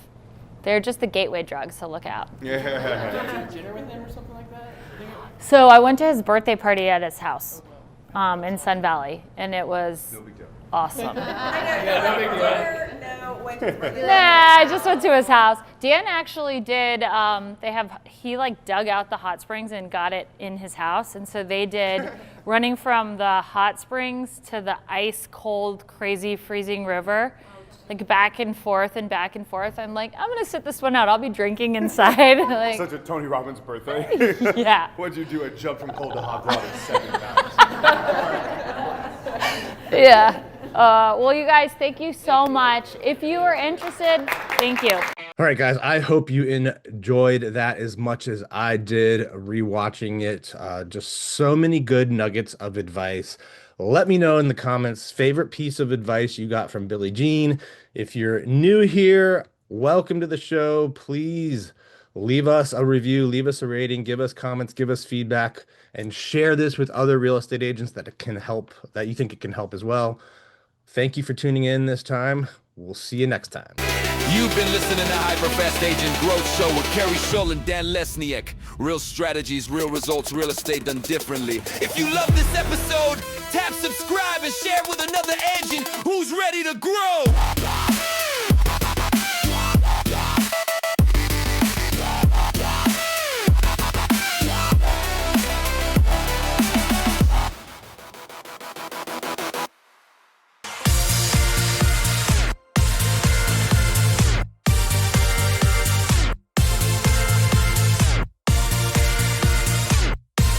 They're just the gateway drugs, so look out. Did you have dinner with him or something like that? So I went to his birthday party at his house in Sun Valley, and it was awesome. Nah, I just went to his house. Dan actually did, he like dug out the hot springs and got it in his house. And so they did running from the hot springs to the ice cold, crazy, freezing river, like back and forth and back and forth. I'm like, I'm gonna sit this one out. I'll be drinking inside. Like, such a Tony Robbins birthday. Yeah. What'd you do? A jump from cold to hot water 7 times. Yeah. Well, you guys, thank you so much. If you are interested, thank you. All right, guys, I hope you enjoyed that as much as I did rewatching it. Just so many good nuggets of advice. Let me know in the comments favorite piece of advice you got from Billie Jean. If you're new here, welcome to the show. Please leave us a review, leave us a rating, give us comments, give us feedback, and share this with other real estate agents that it can help, that you think it can help as well. Thank you for tuning in this time. We'll see you next time. You've been listening to HyperFast Agent Growth Show with Kerry Scholl and Dan Lesniak. Real strategies, real results, real estate done differently. If you love this episode, tap subscribe and share it with another agent who's ready to grow.